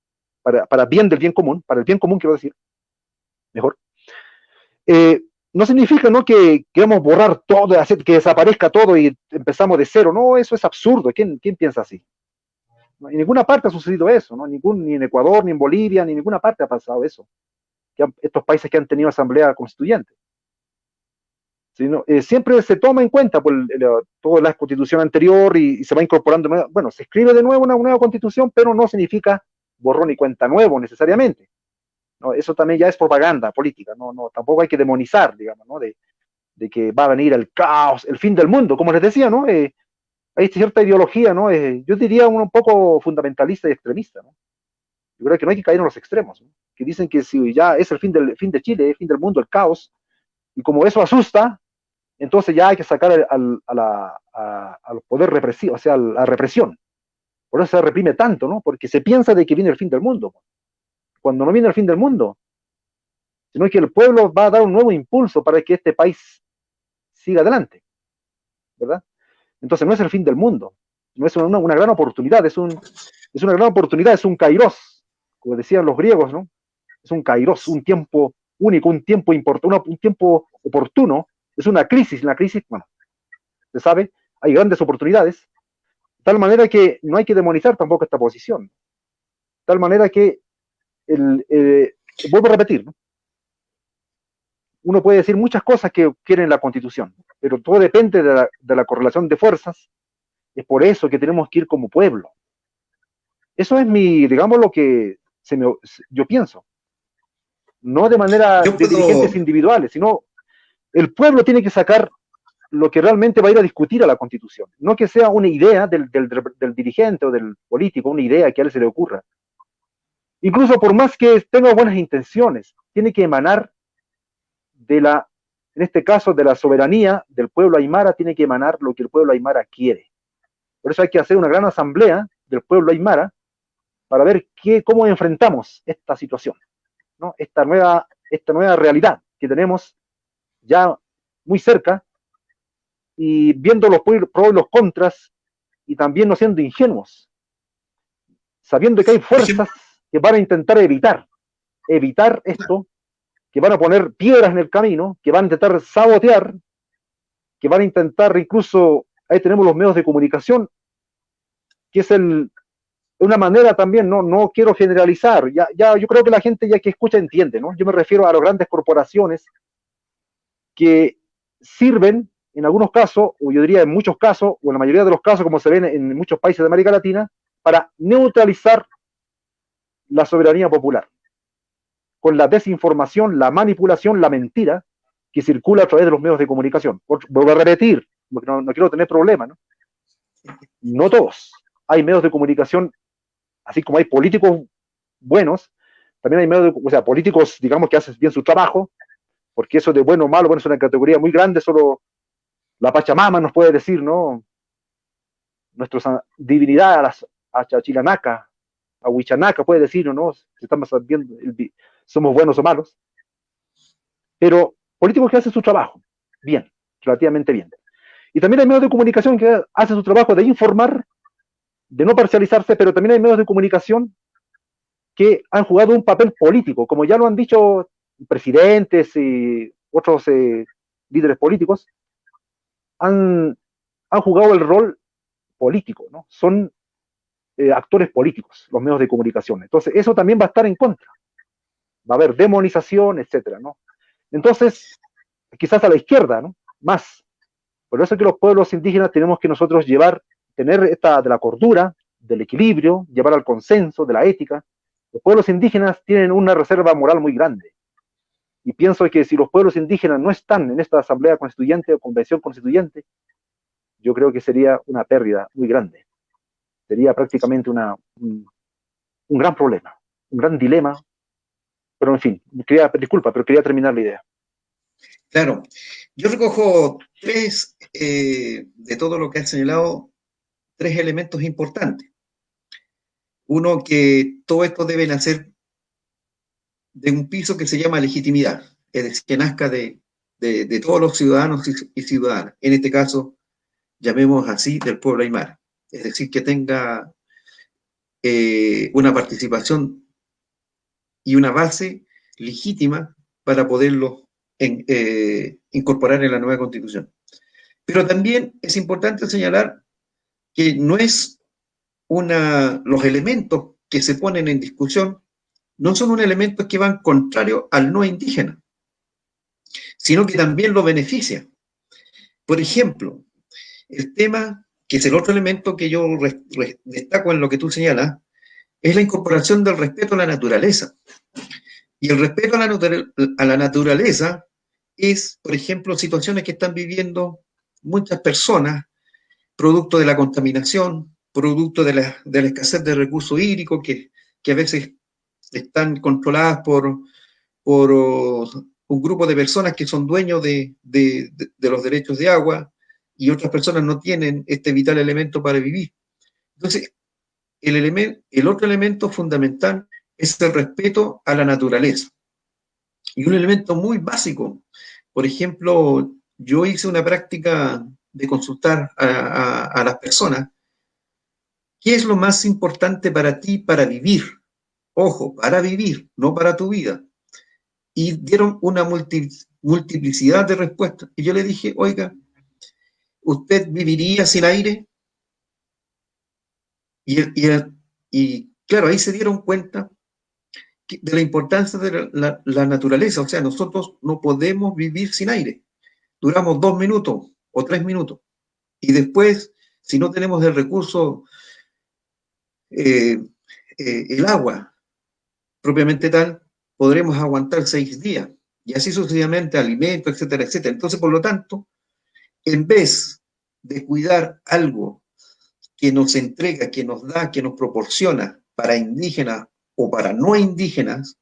para bien del bien común, para el bien común quiero decir, mejor, no significa, ¿no?, que queramos borrar todo, hacer que desaparezca todo y empezamos de cero. No, eso es absurdo. ¿Quién piensa así? En ninguna parte ha sucedido eso, ¿no? Ni en Ecuador, ni en Bolivia, ni en ninguna parte ha pasado eso. Estos países que han tenido asamblea constituyente. Sino, siempre se toma en cuenta por toda la constitución anterior y se va incorporando. Bueno, se escribe de nuevo una nueva constitución, pero no significa borrón y cuenta nuevo necesariamente. ¿No? Eso también ya es propaganda política. Tampoco hay que demonizar, digamos, ¿no?, de que va a venir el caos, el fin del mundo, como les decía, ¿no? Hay cierta ideología, ¿no? Yo diría un poco fundamentalista y extremista, ¿no? Yo creo que no hay que caer en los extremos, ¿no? Que dicen que si ya es el fin de Chile, el fin del mundo, el caos, y como eso asusta, entonces ya hay que sacar al poder represivo, o sea, a la represión. Por eso se reprime tanto, ¿no? Porque se piensa de que viene el fin del mundo, cuando no viene el fin del mundo, sino que el pueblo va a dar un nuevo impulso para que este país siga adelante, ¿verdad? Entonces no es el fin del mundo, no es una gran oportunidad, es una gran oportunidad, es un kairos, como decían los griegos, ¿no? Es un kairos, un tiempo único, un tiempo importante, un tiempo oportuno, es una crisis, bueno, se sabe, hay grandes oportunidades, de tal manera que no hay que demonizar tampoco esta posición, de tal manera que, vuelvo a repetir, ¿no?, uno puede decir muchas cosas que quieren la Constitución, pero todo depende de la correlación de fuerzas. Es por eso que tenemos que ir como pueblo. Eso es digamos, lo que yo pienso. No de manera Yo de dirigentes puedo, individuales, sino el pueblo tiene que sacar lo que realmente va a ir a discutir a la Constitución. No que sea una idea del dirigente o del político, una idea que a él se le ocurra. Incluso por más que tenga buenas intenciones, tiene que emanar en este caso, de la soberanía del pueblo aymara, tiene que emanar lo que el pueblo aymara quiere. Por eso hay que hacer una gran asamblea del pueblo aymara para ver cómo enfrentamos esta situación, ¿no? Esta nueva realidad que tenemos ya muy cerca, y viendo los pros y los contras, y también no siendo ingenuos, sabiendo que hay por ejemplo, fuerzas que van a intentar evitar esto, que van a poner piedras en el camino, que van a intentar sabotear, que van a intentar incluso, ahí tenemos los medios de comunicación, que es una manera también, no quiero generalizar, ya yo creo que la gente ya que escucha entiende, ¿no? Yo me refiero a las grandes corporaciones que sirven en algunos casos, o yo diría en muchos casos, o en la mayoría de los casos, como se ven en muchos países de América Latina, para neutralizar la soberanía popular, con la desinformación, la manipulación, la mentira que circula a través de los medios de comunicación. Vuelvo a repetir, porque no quiero tener problemas, ¿no? No todos. Hay medios de comunicación, así como hay políticos buenos, también hay o sea, políticos, digamos, que hacen bien su trabajo, porque eso de bueno o malo, bueno, es una categoría muy grande, solo la Pachamama nos puede decir, ¿no? Nuestra divinidad, a Chachilanaca, a Huichanaca puede decir, ¿no? Si estamos viendo, somos buenos o malos, pero políticos que hacen su trabajo, bien, relativamente bien. Y también hay medios de comunicación que hacen su trabajo de informar, de no parcializarse, pero también hay medios de comunicación que han jugado un papel político, como ya lo han dicho presidentes y otros líderes políticos, han, han jugado el rol político, ¿no? Son actores políticos, los medios de comunicación. Entonces, eso también va a estar en contra. Va a haber demonización, etcétera, ¿no? Entonces, quizás a la izquierda, ¿no? Más. Por eso es que los pueblos indígenas tenemos que nosotros tener esta de la cordura, del equilibrio, llevar al consenso, de la ética. Los pueblos indígenas tienen una reserva moral muy grande. Y pienso que si los pueblos indígenas no están en esta asamblea constituyente o convención constituyente, yo creo que sería una pérdida muy grande. Sería prácticamente un gran problema, un gran dilema. Pero en fin, disculpa, pero quería terminar la idea. Claro, yo recojo de todo lo que has señalado, tres elementos importantes. Uno, que todo esto debe nacer de un piso que se llama legitimidad, es decir, que nazca de todos los ciudadanos y ciudadanas. En este caso, llamemos así, del pueblo aymara. Es decir, que tenga una participación y una base legítima para poderlo incorporar en la nueva constitución. Pero también es importante señalar que no es los elementos que se ponen en discusión no son unos elementos que van contrario al no indígena, sino que también lo beneficia. Por ejemplo, el tema, que es el otro elemento que yo destaco en lo que tú señalas, es la incorporación del respeto a la naturaleza. Y el respeto a la naturaleza es, por ejemplo, situaciones que están viviendo muchas personas, producto de la contaminación, producto de la escasez de recursos hídricos que a veces están controladas por un grupo de personas que son dueños de los derechos de agua y otras personas no tienen este vital elemento para vivir. Entonces, el otro elemento fundamental es el respeto a la naturaleza. Y un elemento muy básico, por ejemplo, yo hice una práctica de consultar a las personas, ¿qué es lo más importante para ti para vivir? Ojo, para vivir, no para tu vida. Y dieron una multiplicidad de respuestas. Y yo le dije, oiga, ¿usted viviría sin aire? Y claro, ahí se dieron cuenta de la importancia de la naturaleza. O sea, nosotros no podemos vivir sin aire. Duramos 2 minutos o 3 minutos. Y después, si no tenemos el recurso, el agua propiamente tal, podremos aguantar 6 días. Y así sucesivamente, alimentos, etcétera, etcétera. Entonces, por lo tanto, en vez de cuidar algo que nos entrega, que nos da, que nos proporciona para indígenas o para no indígenas,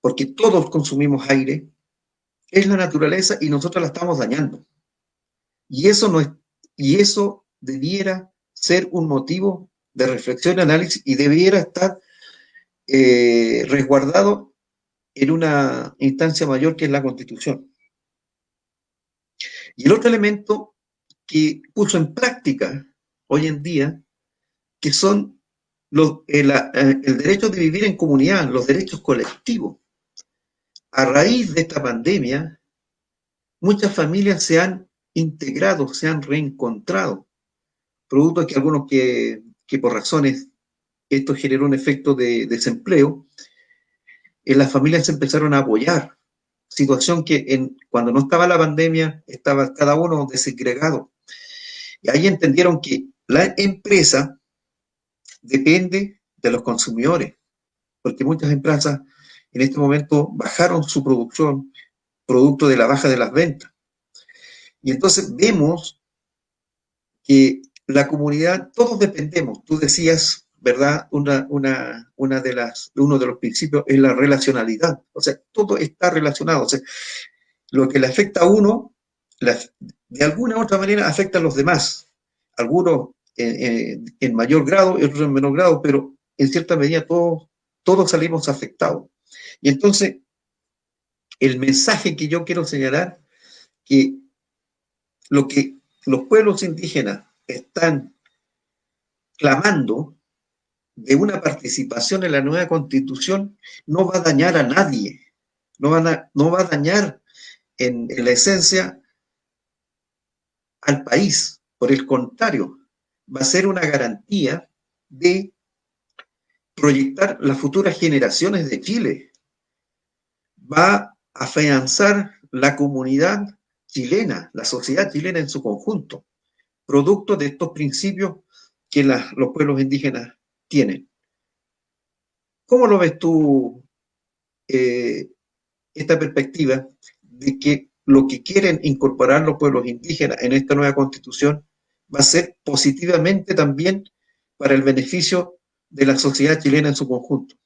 porque todos consumimos aire, es la naturaleza y nosotros la estamos dañando. Y eso, no es, y eso debiera ser un motivo de reflexión y análisis y debiera estar resguardado en una instancia mayor que es la Constitución. Y el otro elemento que puso en práctica hoy en día, que son el derecho de vivir en comunidad, los derechos colectivos. A raíz de esta pandemia, muchas familias se han integrado, se han reencontrado, producto de que algunos que por razones esto generó un efecto de desempleo, en las familias se empezaron a apoyar, situación que cuando no estaba la pandemia estaba cada uno desegregado. Y ahí entendieron que la empresa depende de los consumidores, porque muchas empresas en este momento bajaron su producción producto de la baja de las ventas. Y entonces vemos que la comunidad, todos dependemos. Tú decías, ¿verdad? Uno de los principios es la relacionalidad. O sea, todo está relacionado. O sea, lo que le afecta a uno, de alguna u otra manera afecta a los demás. Algunos en mayor grado y otros en menor grado, pero en cierta medida todos salimos afectados. Y entonces, el mensaje que yo quiero señalar, que lo que los pueblos indígenas están clamando de una participación en la nueva constitución no va a dañar a nadie, no va a dañar en la esencia al país. Por el contrario, va a ser una garantía de proyectar las futuras generaciones de Chile. Va a afianzar la comunidad chilena, la sociedad chilena en su conjunto, producto de estos principios que los pueblos indígenas tienen. ¿Cómo lo ves tú, eh, esta perspectiva de que lo que quieren incorporar los pueblos indígenas en esta nueva constitución va a ser positivamente también para el beneficio de la sociedad chilena en su conjunto?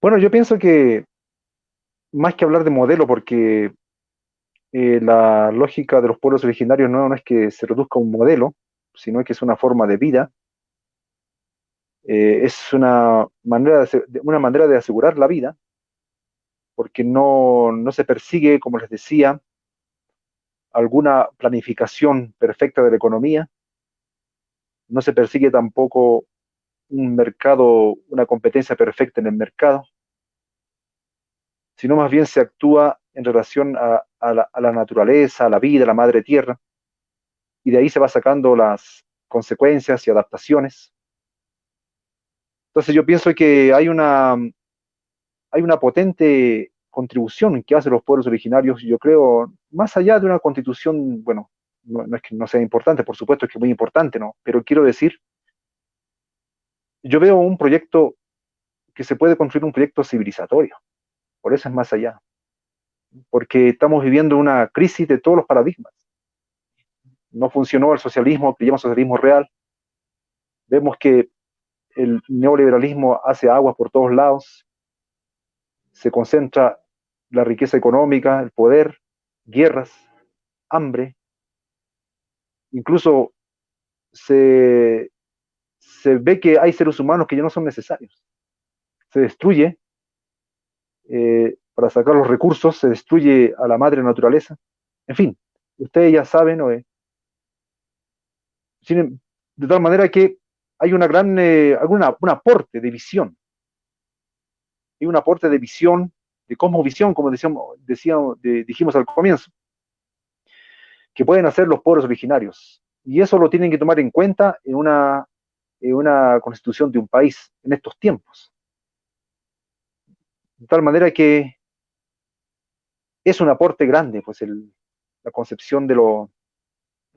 Bueno, yo pienso que más que hablar de modelo, porque la lógica de los pueblos originarios no es que se reduzca a un modelo, sino que es una forma de vida, es una manera de asegurar la vida, porque no se persigue, como les decía, alguna planificación perfecta de la economía, no se persigue tampoco un mercado, una competencia perfecta en el mercado, sino más bien se actúa en relación a la naturaleza, a la vida, a la madre tierra, y de ahí se va sacando las consecuencias y adaptaciones. Entonces yo pienso que hay una potente contribución que hacen los pueblos originarios, yo creo, más allá de una constitución, bueno, no es que no sea importante, por supuesto que es muy importante, ¿no? Pero quiero decir, yo veo un proyecto que se puede construir un proyecto civilizatorio, por eso es más allá, porque estamos viviendo una crisis de todos los paradigmas. No funcionó el socialismo, que llaman socialismo real, vemos que el neoliberalismo hace aguas por todos lados, se concentra la riqueza económica, el poder, guerras, hambre, incluso se, se ve que hay seres humanos que ya no son necesarios. Se destruye, para sacar los recursos, se destruye a la madre naturaleza. En fin, ustedes ya saben, ¿no? De tal manera que hay una gran, un aporte de visión, y un aporte de visión, de cosmovisión, como dijimos al comienzo, que pueden hacer los pueblos originarios. Y eso lo tienen que tomar en cuenta en una constitución de un país en estos tiempos. De tal manera que es un aporte grande, pues la concepción de los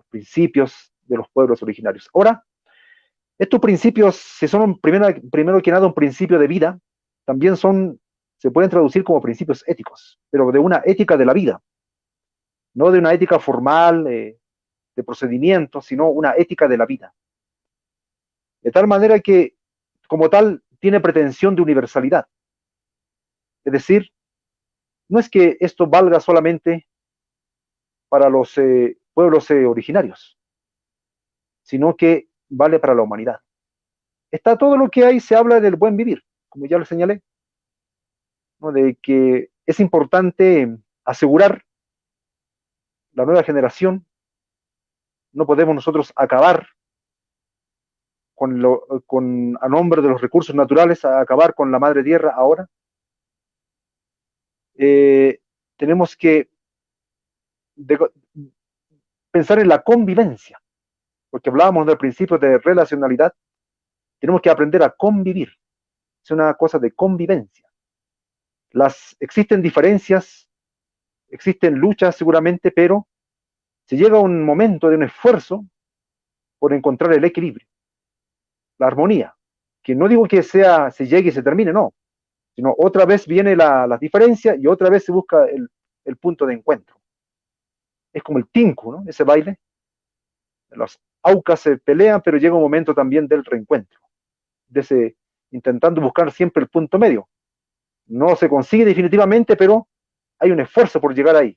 principios de los pueblos originarios. Ahora, estos principios, si son primero que nada un principio de vida, también se pueden traducir como principios éticos, pero de una ética de la vida, no de una ética formal, de procedimiento, sino una ética de la vida. De tal manera que, como tal, tiene pretensión de universalidad. Es decir, no es que esto valga solamente para los pueblos originarios, sino que vale para la humanidad. Está todo lo que hay, se habla del buen vivir, como ya lo señalé, ¿no? De que es importante asegurar la nueva generación, no podemos nosotros acabar a nombre de los recursos naturales, a acabar con la madre tierra ahora. Eh, tenemos que de, pensar en la convivencia, porque hablábamos del principio de relacionalidad, tenemos que aprender a convivir, es una cosa de convivencia. Existen diferencias, existen luchas seguramente, pero se llega a un momento de un esfuerzo por encontrar el equilibrio, la armonía, que no digo que se llegue y se termine, no, sino otra vez viene la diferencia y otra vez se busca el punto de encuentro. Es como el tinku, ¿no? Ese baile. Los aucas se pelean, pero llega un momento también del reencuentro, intentando buscar siempre el punto medio. No se consigue definitivamente, pero hay un esfuerzo por llegar ahí.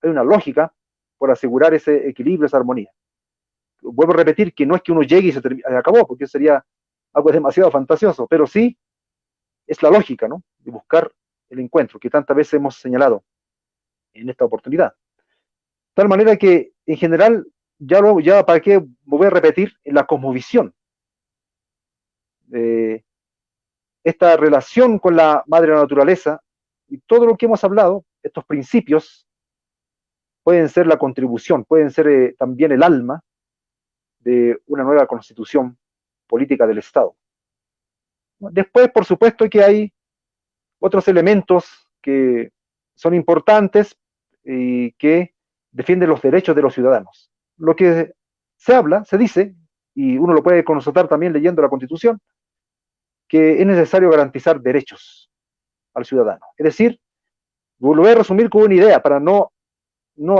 Hay una lógica por asegurar ese equilibrio, esa armonía. Vuelvo a repetir que no es que uno llegue y se acabó, porque sería algo demasiado fantasioso, pero sí es la lógica, ¿no? De buscar el encuentro que tantas veces hemos señalado en esta oportunidad. De tal manera que, en general, ya para qué voy a repetir, en la cosmovisión, eh, esta relación con la madre naturaleza y todo lo que hemos hablado, estos principios, pueden ser la contribución, pueden ser también el alma de una nueva constitución política del Estado. Después, por supuesto, que hay otros elementos que son importantes y que defienden los derechos de los ciudadanos. Lo que se habla, se dice, y uno lo puede constatar también leyendo la Constitución, que es necesario garantizar derechos al ciudadano. Es decir, lo voy a resumir con una idea para no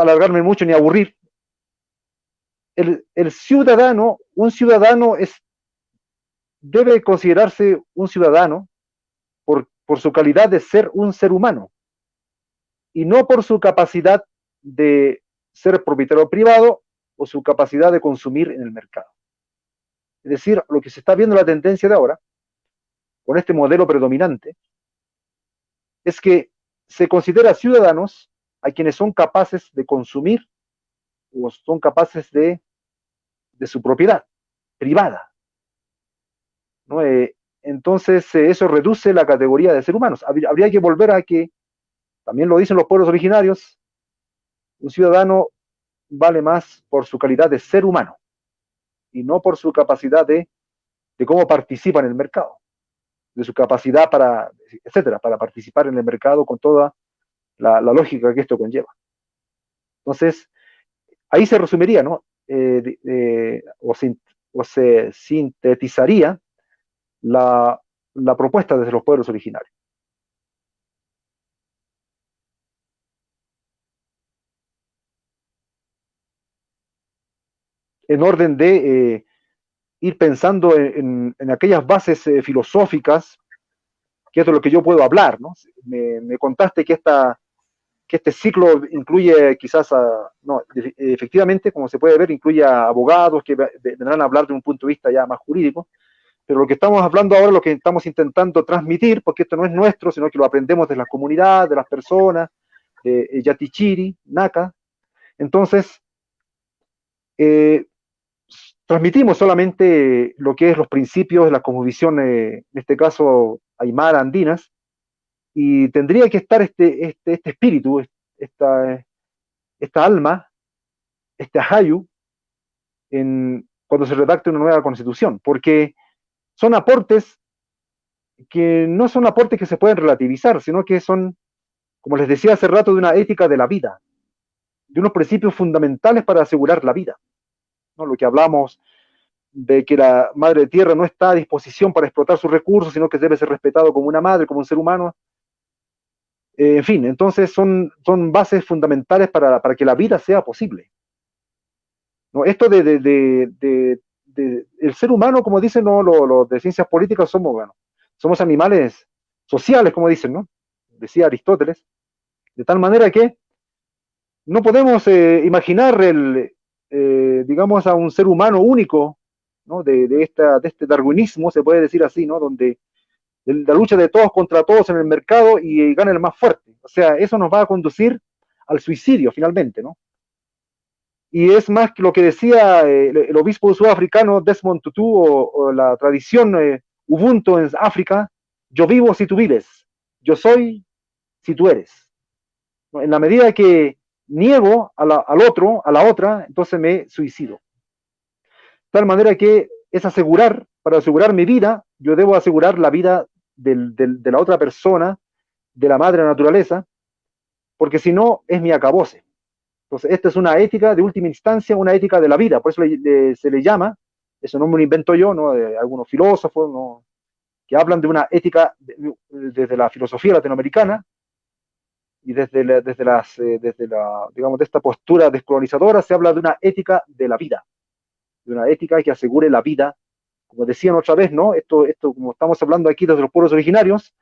alargarme mucho ni aburrir. El ciudadano, un ciudadano debe considerarse un ciudadano por su calidad de ser un ser humano y no por su capacidad de ser propietario privado o su capacidad de consumir en el mercado. Es decir, lo que se está viendo la tendencia de ahora, con este modelo predominante, es que se considera ciudadanos a quienes son capaces de consumir o son capaces de su propiedad privada, ¿no? Entonces, eso reduce la categoría de ser humanos. Habría que volver a que, también lo dicen los pueblos originarios, un ciudadano vale más por su calidad de ser humano y no por su capacidad de cómo participa en el mercado, de su capacidad para, etcétera, para participar en el mercado con toda la lógica que esto conlleva. Entonces, ahí se resumiría, ¿no? O se sintetizaría la propuesta desde los pueblos originarios. En orden de ir pensando en aquellas bases filosóficas, que es de lo que yo puedo hablar, ¿no? Me contaste que este ciclo incluye quizás no, efectivamente, como se puede ver, incluye a abogados que vendrán a hablar de un punto de vista ya más jurídico, pero lo que estamos hablando ahora, lo que estamos intentando transmitir, porque esto no es nuestro, sino que lo aprendemos de la comunidad, de las personas, de Yatichiri, Naka. Entonces, eh, transmitimos solamente lo que es los principios de la cosmovisión, en este caso, aymara, andinas, y tendría que estar este espíritu, esta alma, este ahayu, cuando se redacte una nueva constitución, porque son aportes que no son aportes que se pueden relativizar, sino que son, como les decía hace rato, de una ética de la vida, de unos principios fundamentales para asegurar la vida, ¿no? Lo que hablamos de que la madre tierra no está a disposición para explotar sus recursos, sino que debe ser respetado como una madre, como un ser humano. En fin, entonces son bases fundamentales para que la vida sea posible, ¿no? Esto el ser humano, como dicen, ¿no? Los de ciencias políticas, somos animales sociales, como dicen, ¿no? Decía Aristóteles, de tal manera que no podemos imaginar digamos, a un ser humano único, ¿no? De este darwinismo, se puede decir así, ¿no? Donde la lucha de todos contra todos en el mercado y gana el más fuerte. O sea, eso nos va a conducir al suicidio finalmente, ¿no? Y es más que lo que decía el obispo sudafricano Desmond Tutu o la tradición Ubuntu en África: yo vivo si tú vives, yo soy si tú eres. ¿No? En la medida que niego al otro, a la otra, entonces me suicido. De tal manera que es asegurar, para asegurar mi vida, yo debo asegurar la vida de la otra persona, de la madre naturaleza, porque si no, es mi acabose. Entonces, esta es una ética de última instancia, una ética de la vida, por eso se le llama, eso no me lo invento yo, ¿no? Algunos filósofos, ¿no? Que hablan de una ética desde la filosofía latinoamericana y digamos, de esta postura descolonizadora se habla de una ética de la vida, de una ética que asegure la vida, como decían otra vez, ¿no? Esto como estamos hablando aquí desde los pueblos originarios,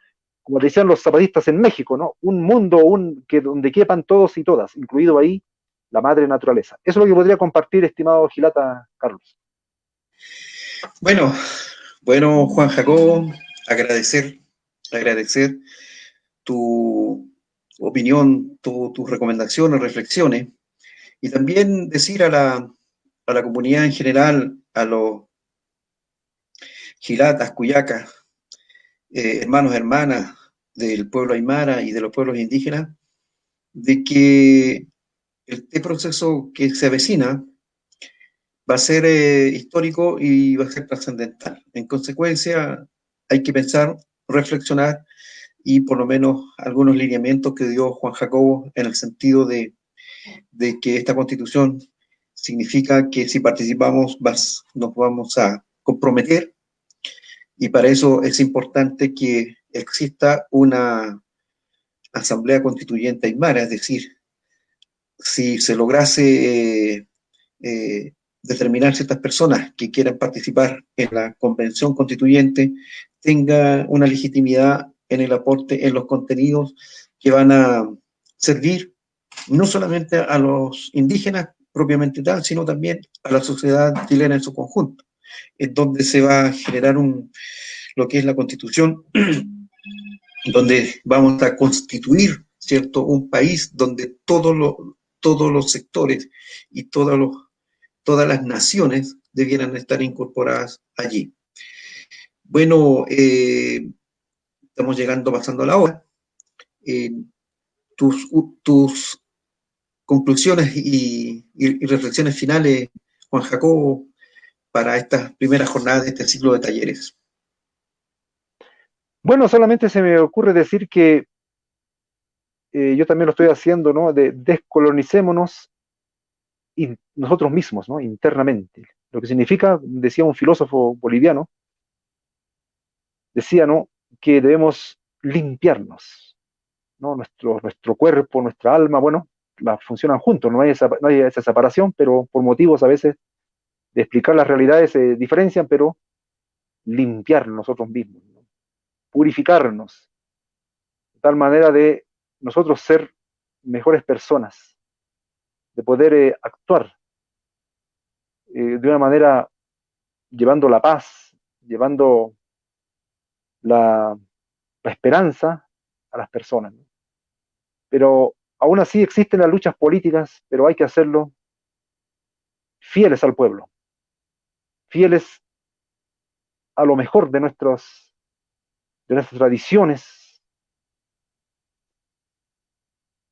como decían los zapatistas en México, ¿no? Un mundo donde quepan todos y todas, incluido ahí la madre naturaleza. Eso es lo que podría compartir, estimado Gilata Carlos. Bueno, Juan Jacobo, agradecer tu opinión, tus recomendaciones, reflexiones, y también decir a la comunidad en general, a los gilatas, cuyacas, hermanos, hermanas del pueblo aymara y de los pueblos indígenas, de que este proceso que se avecina va a ser histórico y va a ser trascendental. En consecuencia, hay que pensar, reflexionar y por lo menos algunos lineamientos que dio Juan Jacobo en el sentido de que esta constitución significa que si participamos nos vamos a comprometer, y para eso es importante que exista una asamblea constituyente aymara, es decir, si se lograse determinar ciertas personas que quieran participar en la convención constituyente, tenga una legitimidad en el aporte, en los contenidos que van a servir no solamente a los indígenas propiamente tal, sino también a la sociedad chilena en su conjunto, en donde se va a generar lo que es la constitución, donde vamos a constituir, ¿cierto?, un país donde todos los sectores y todas las naciones debieran estar incorporadas allí. Bueno, estamos llegando, pasando la hora. Eh, tus conclusiones y reflexiones finales, Juan Jacobo, para estas primeras jornadas de este ciclo de talleres. Bueno, solamente se me ocurre decir que yo también lo estoy haciendo, ¿no? De descolonicémonos nosotros mismos, ¿no? Internamente. Lo que significa, decía un filósofo boliviano, decía, ¿no? Que debemos limpiarnos, ¿no? Nuestro cuerpo, nuestra alma, bueno, funcionan juntos, no hay esa separación, pero por motivos a veces de explicar las realidades se diferencian, pero limpiar nosotros mismos, ¿no? Purificarnos, de tal manera de nosotros ser mejores personas, de poder actuar de una manera llevando la paz, llevando la, la esperanza a las personas, ¿no? Pero aún así existen las luchas políticas, pero hay que hacerlo fieles al pueblo, fieles a lo mejor de nuestras tradiciones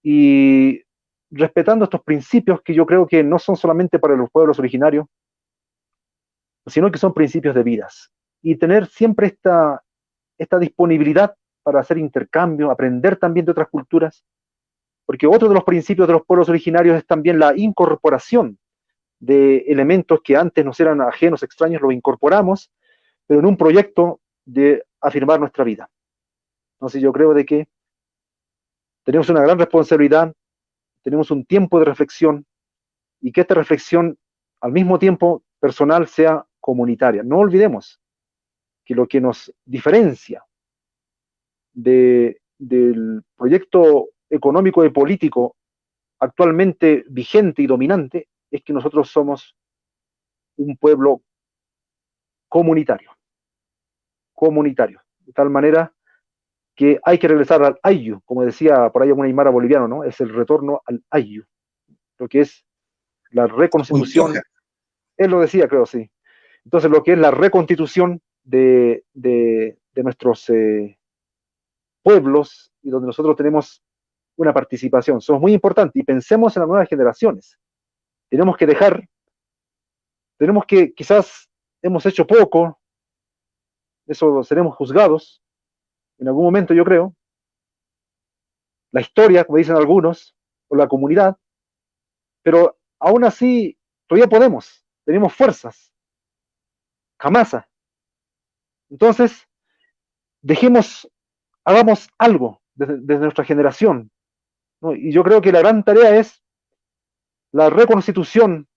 y respetando estos principios que yo creo que no son solamente para los pueblos originarios, sino que son principios de vidas. Y tener siempre esta disponibilidad para hacer intercambio, aprender también de otras culturas, porque otro de los principios de los pueblos originarios es también la incorporación de elementos que antes nos eran ajenos, extraños, los incorporamos, pero en un proyecto de afirmar nuestra vida. Entonces yo creo de que tenemos una gran responsabilidad, tenemos un tiempo de reflexión y que esta reflexión al mismo tiempo personal sea comunitaria. No olvidemos que lo que nos diferencia del proyecto económico y político actualmente vigente y dominante es que nosotros somos un pueblo comunitario, comunitario, de tal manera que hay que regresar al Ayllu, como decía por ahí un aymara boliviano, ¿no? Es el retorno al Ayllu, lo que es la reconstitución, él lo decía, creo, sí. Entonces, lo que es la reconstitución de nuestros pueblos y donde nosotros tenemos una participación. Somos muy importantes y pensemos en las nuevas generaciones. Tenemos que quizás hemos hecho poco, eso seremos juzgados en algún momento, yo creo. La historia, como dicen algunos, o la comunidad, pero aún así todavía podemos, tenemos fuerzas, jamás. Entonces, dejemos, hagamos algo desde nuestra generación, ¿no? Y yo creo que la gran tarea es la reconstitución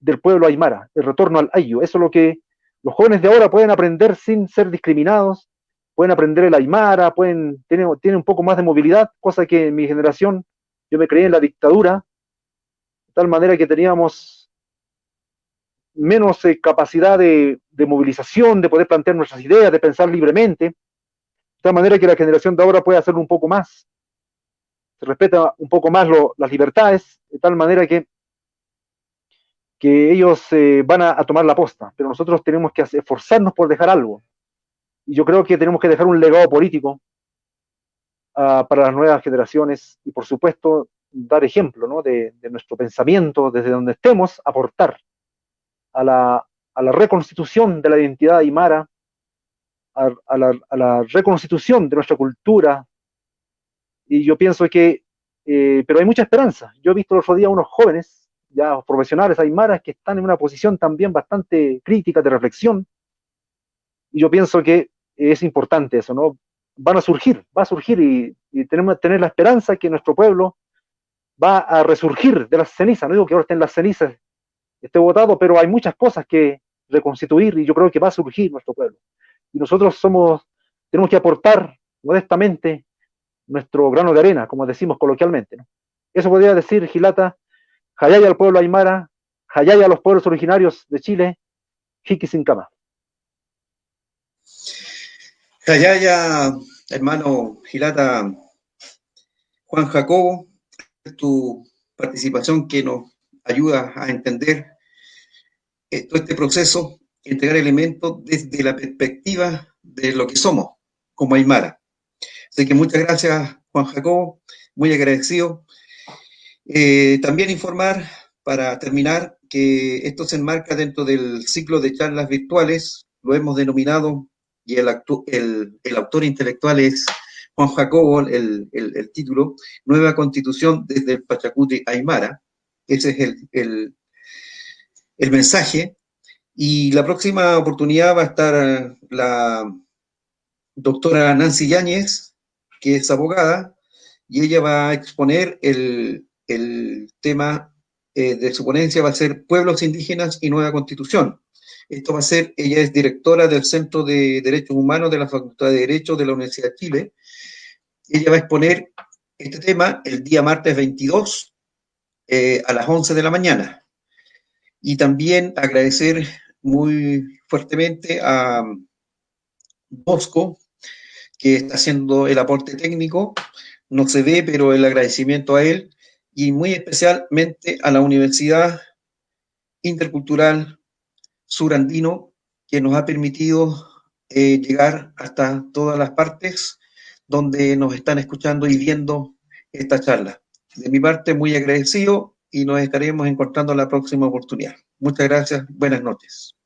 del pueblo aymara, el retorno al ayllu. Eso es lo que los jóvenes de ahora pueden aprender sin ser discriminados, pueden aprender el aymara, tienen un poco más de movilidad, cosa que en mi generación yo me creí en la dictadura, de tal manera que teníamos menos capacidad de movilización, de poder plantear nuestras ideas, de pensar libremente, de tal manera que la generación de ahora puede hacerlo un poco más, se respeta un poco más las libertades, de tal manera que ellos van a tomar la posta, pero nosotros tenemos que esforzarnos por dejar algo. Y yo creo que tenemos que dejar un legado político para las nuevas generaciones y, por supuesto, dar ejemplo, ¿no? de nuestro pensamiento, desde donde estemos, aportar a la reconstitución de la identidad aymara, a la reconstitución de nuestra cultura, y yo pienso que, pero hay mucha esperanza. Yo he visto el otro día unos jóvenes, ya profesionales aymaras, que están en una posición también bastante crítica de reflexión, y yo pienso que es importante eso, ¿no? Va a surgir y tenemos que tener la esperanza que nuestro pueblo va a resurgir de las cenizas. No digo que ahora esté en las cenizas, esté votado, pero hay muchas cosas que reconstituir y yo creo que va a surgir nuestro pueblo. Y nosotros tenemos que aportar modestamente nuestro grano de arena, como decimos coloquialmente, ¿no? Eso podría decir Gilata, Jayaya al pueblo aymara, Jayaya a los pueblos originarios de Chile, Hiquisincama. Jayaya, hermano Gilata, Juan Jacobo, tu participación que nos ayuda a entender todo este proceso, entregar elementos desde la perspectiva de lo que somos como Aymara. Así que muchas gracias, Juan Jacobo, muy agradecido. También informar, para terminar, que esto se enmarca dentro del ciclo de charlas virtuales, lo hemos denominado, y el autor intelectual es Juan Jacobo, el título, Nueva Constitución desde el Pachacuti Aymara. Ese es el mensaje. Y la próxima oportunidad va a estar la doctora Nancy Yáñez, que es abogada, y ella va a exponer el tema de su ponencia, va a ser Pueblos Indígenas y Nueva Constitución. Esto va a ser, ella es directora del Centro de Derechos Humanos de la Facultad de Derecho de la Universidad de Chile. Ella va a exponer este tema el día martes 22 a las 11 de la mañana. Y también agradecer muy fuertemente a Bosco, que está haciendo el aporte técnico, no se ve, pero el agradecimiento a él, y muy especialmente a la Universidad Intercultural Surandino, que nos ha permitido llegar hasta todas las partes donde nos están escuchando y viendo esta charla. De mi parte, muy agradecido y nos estaremos encontrando la próxima oportunidad. Muchas gracias, buenas noches.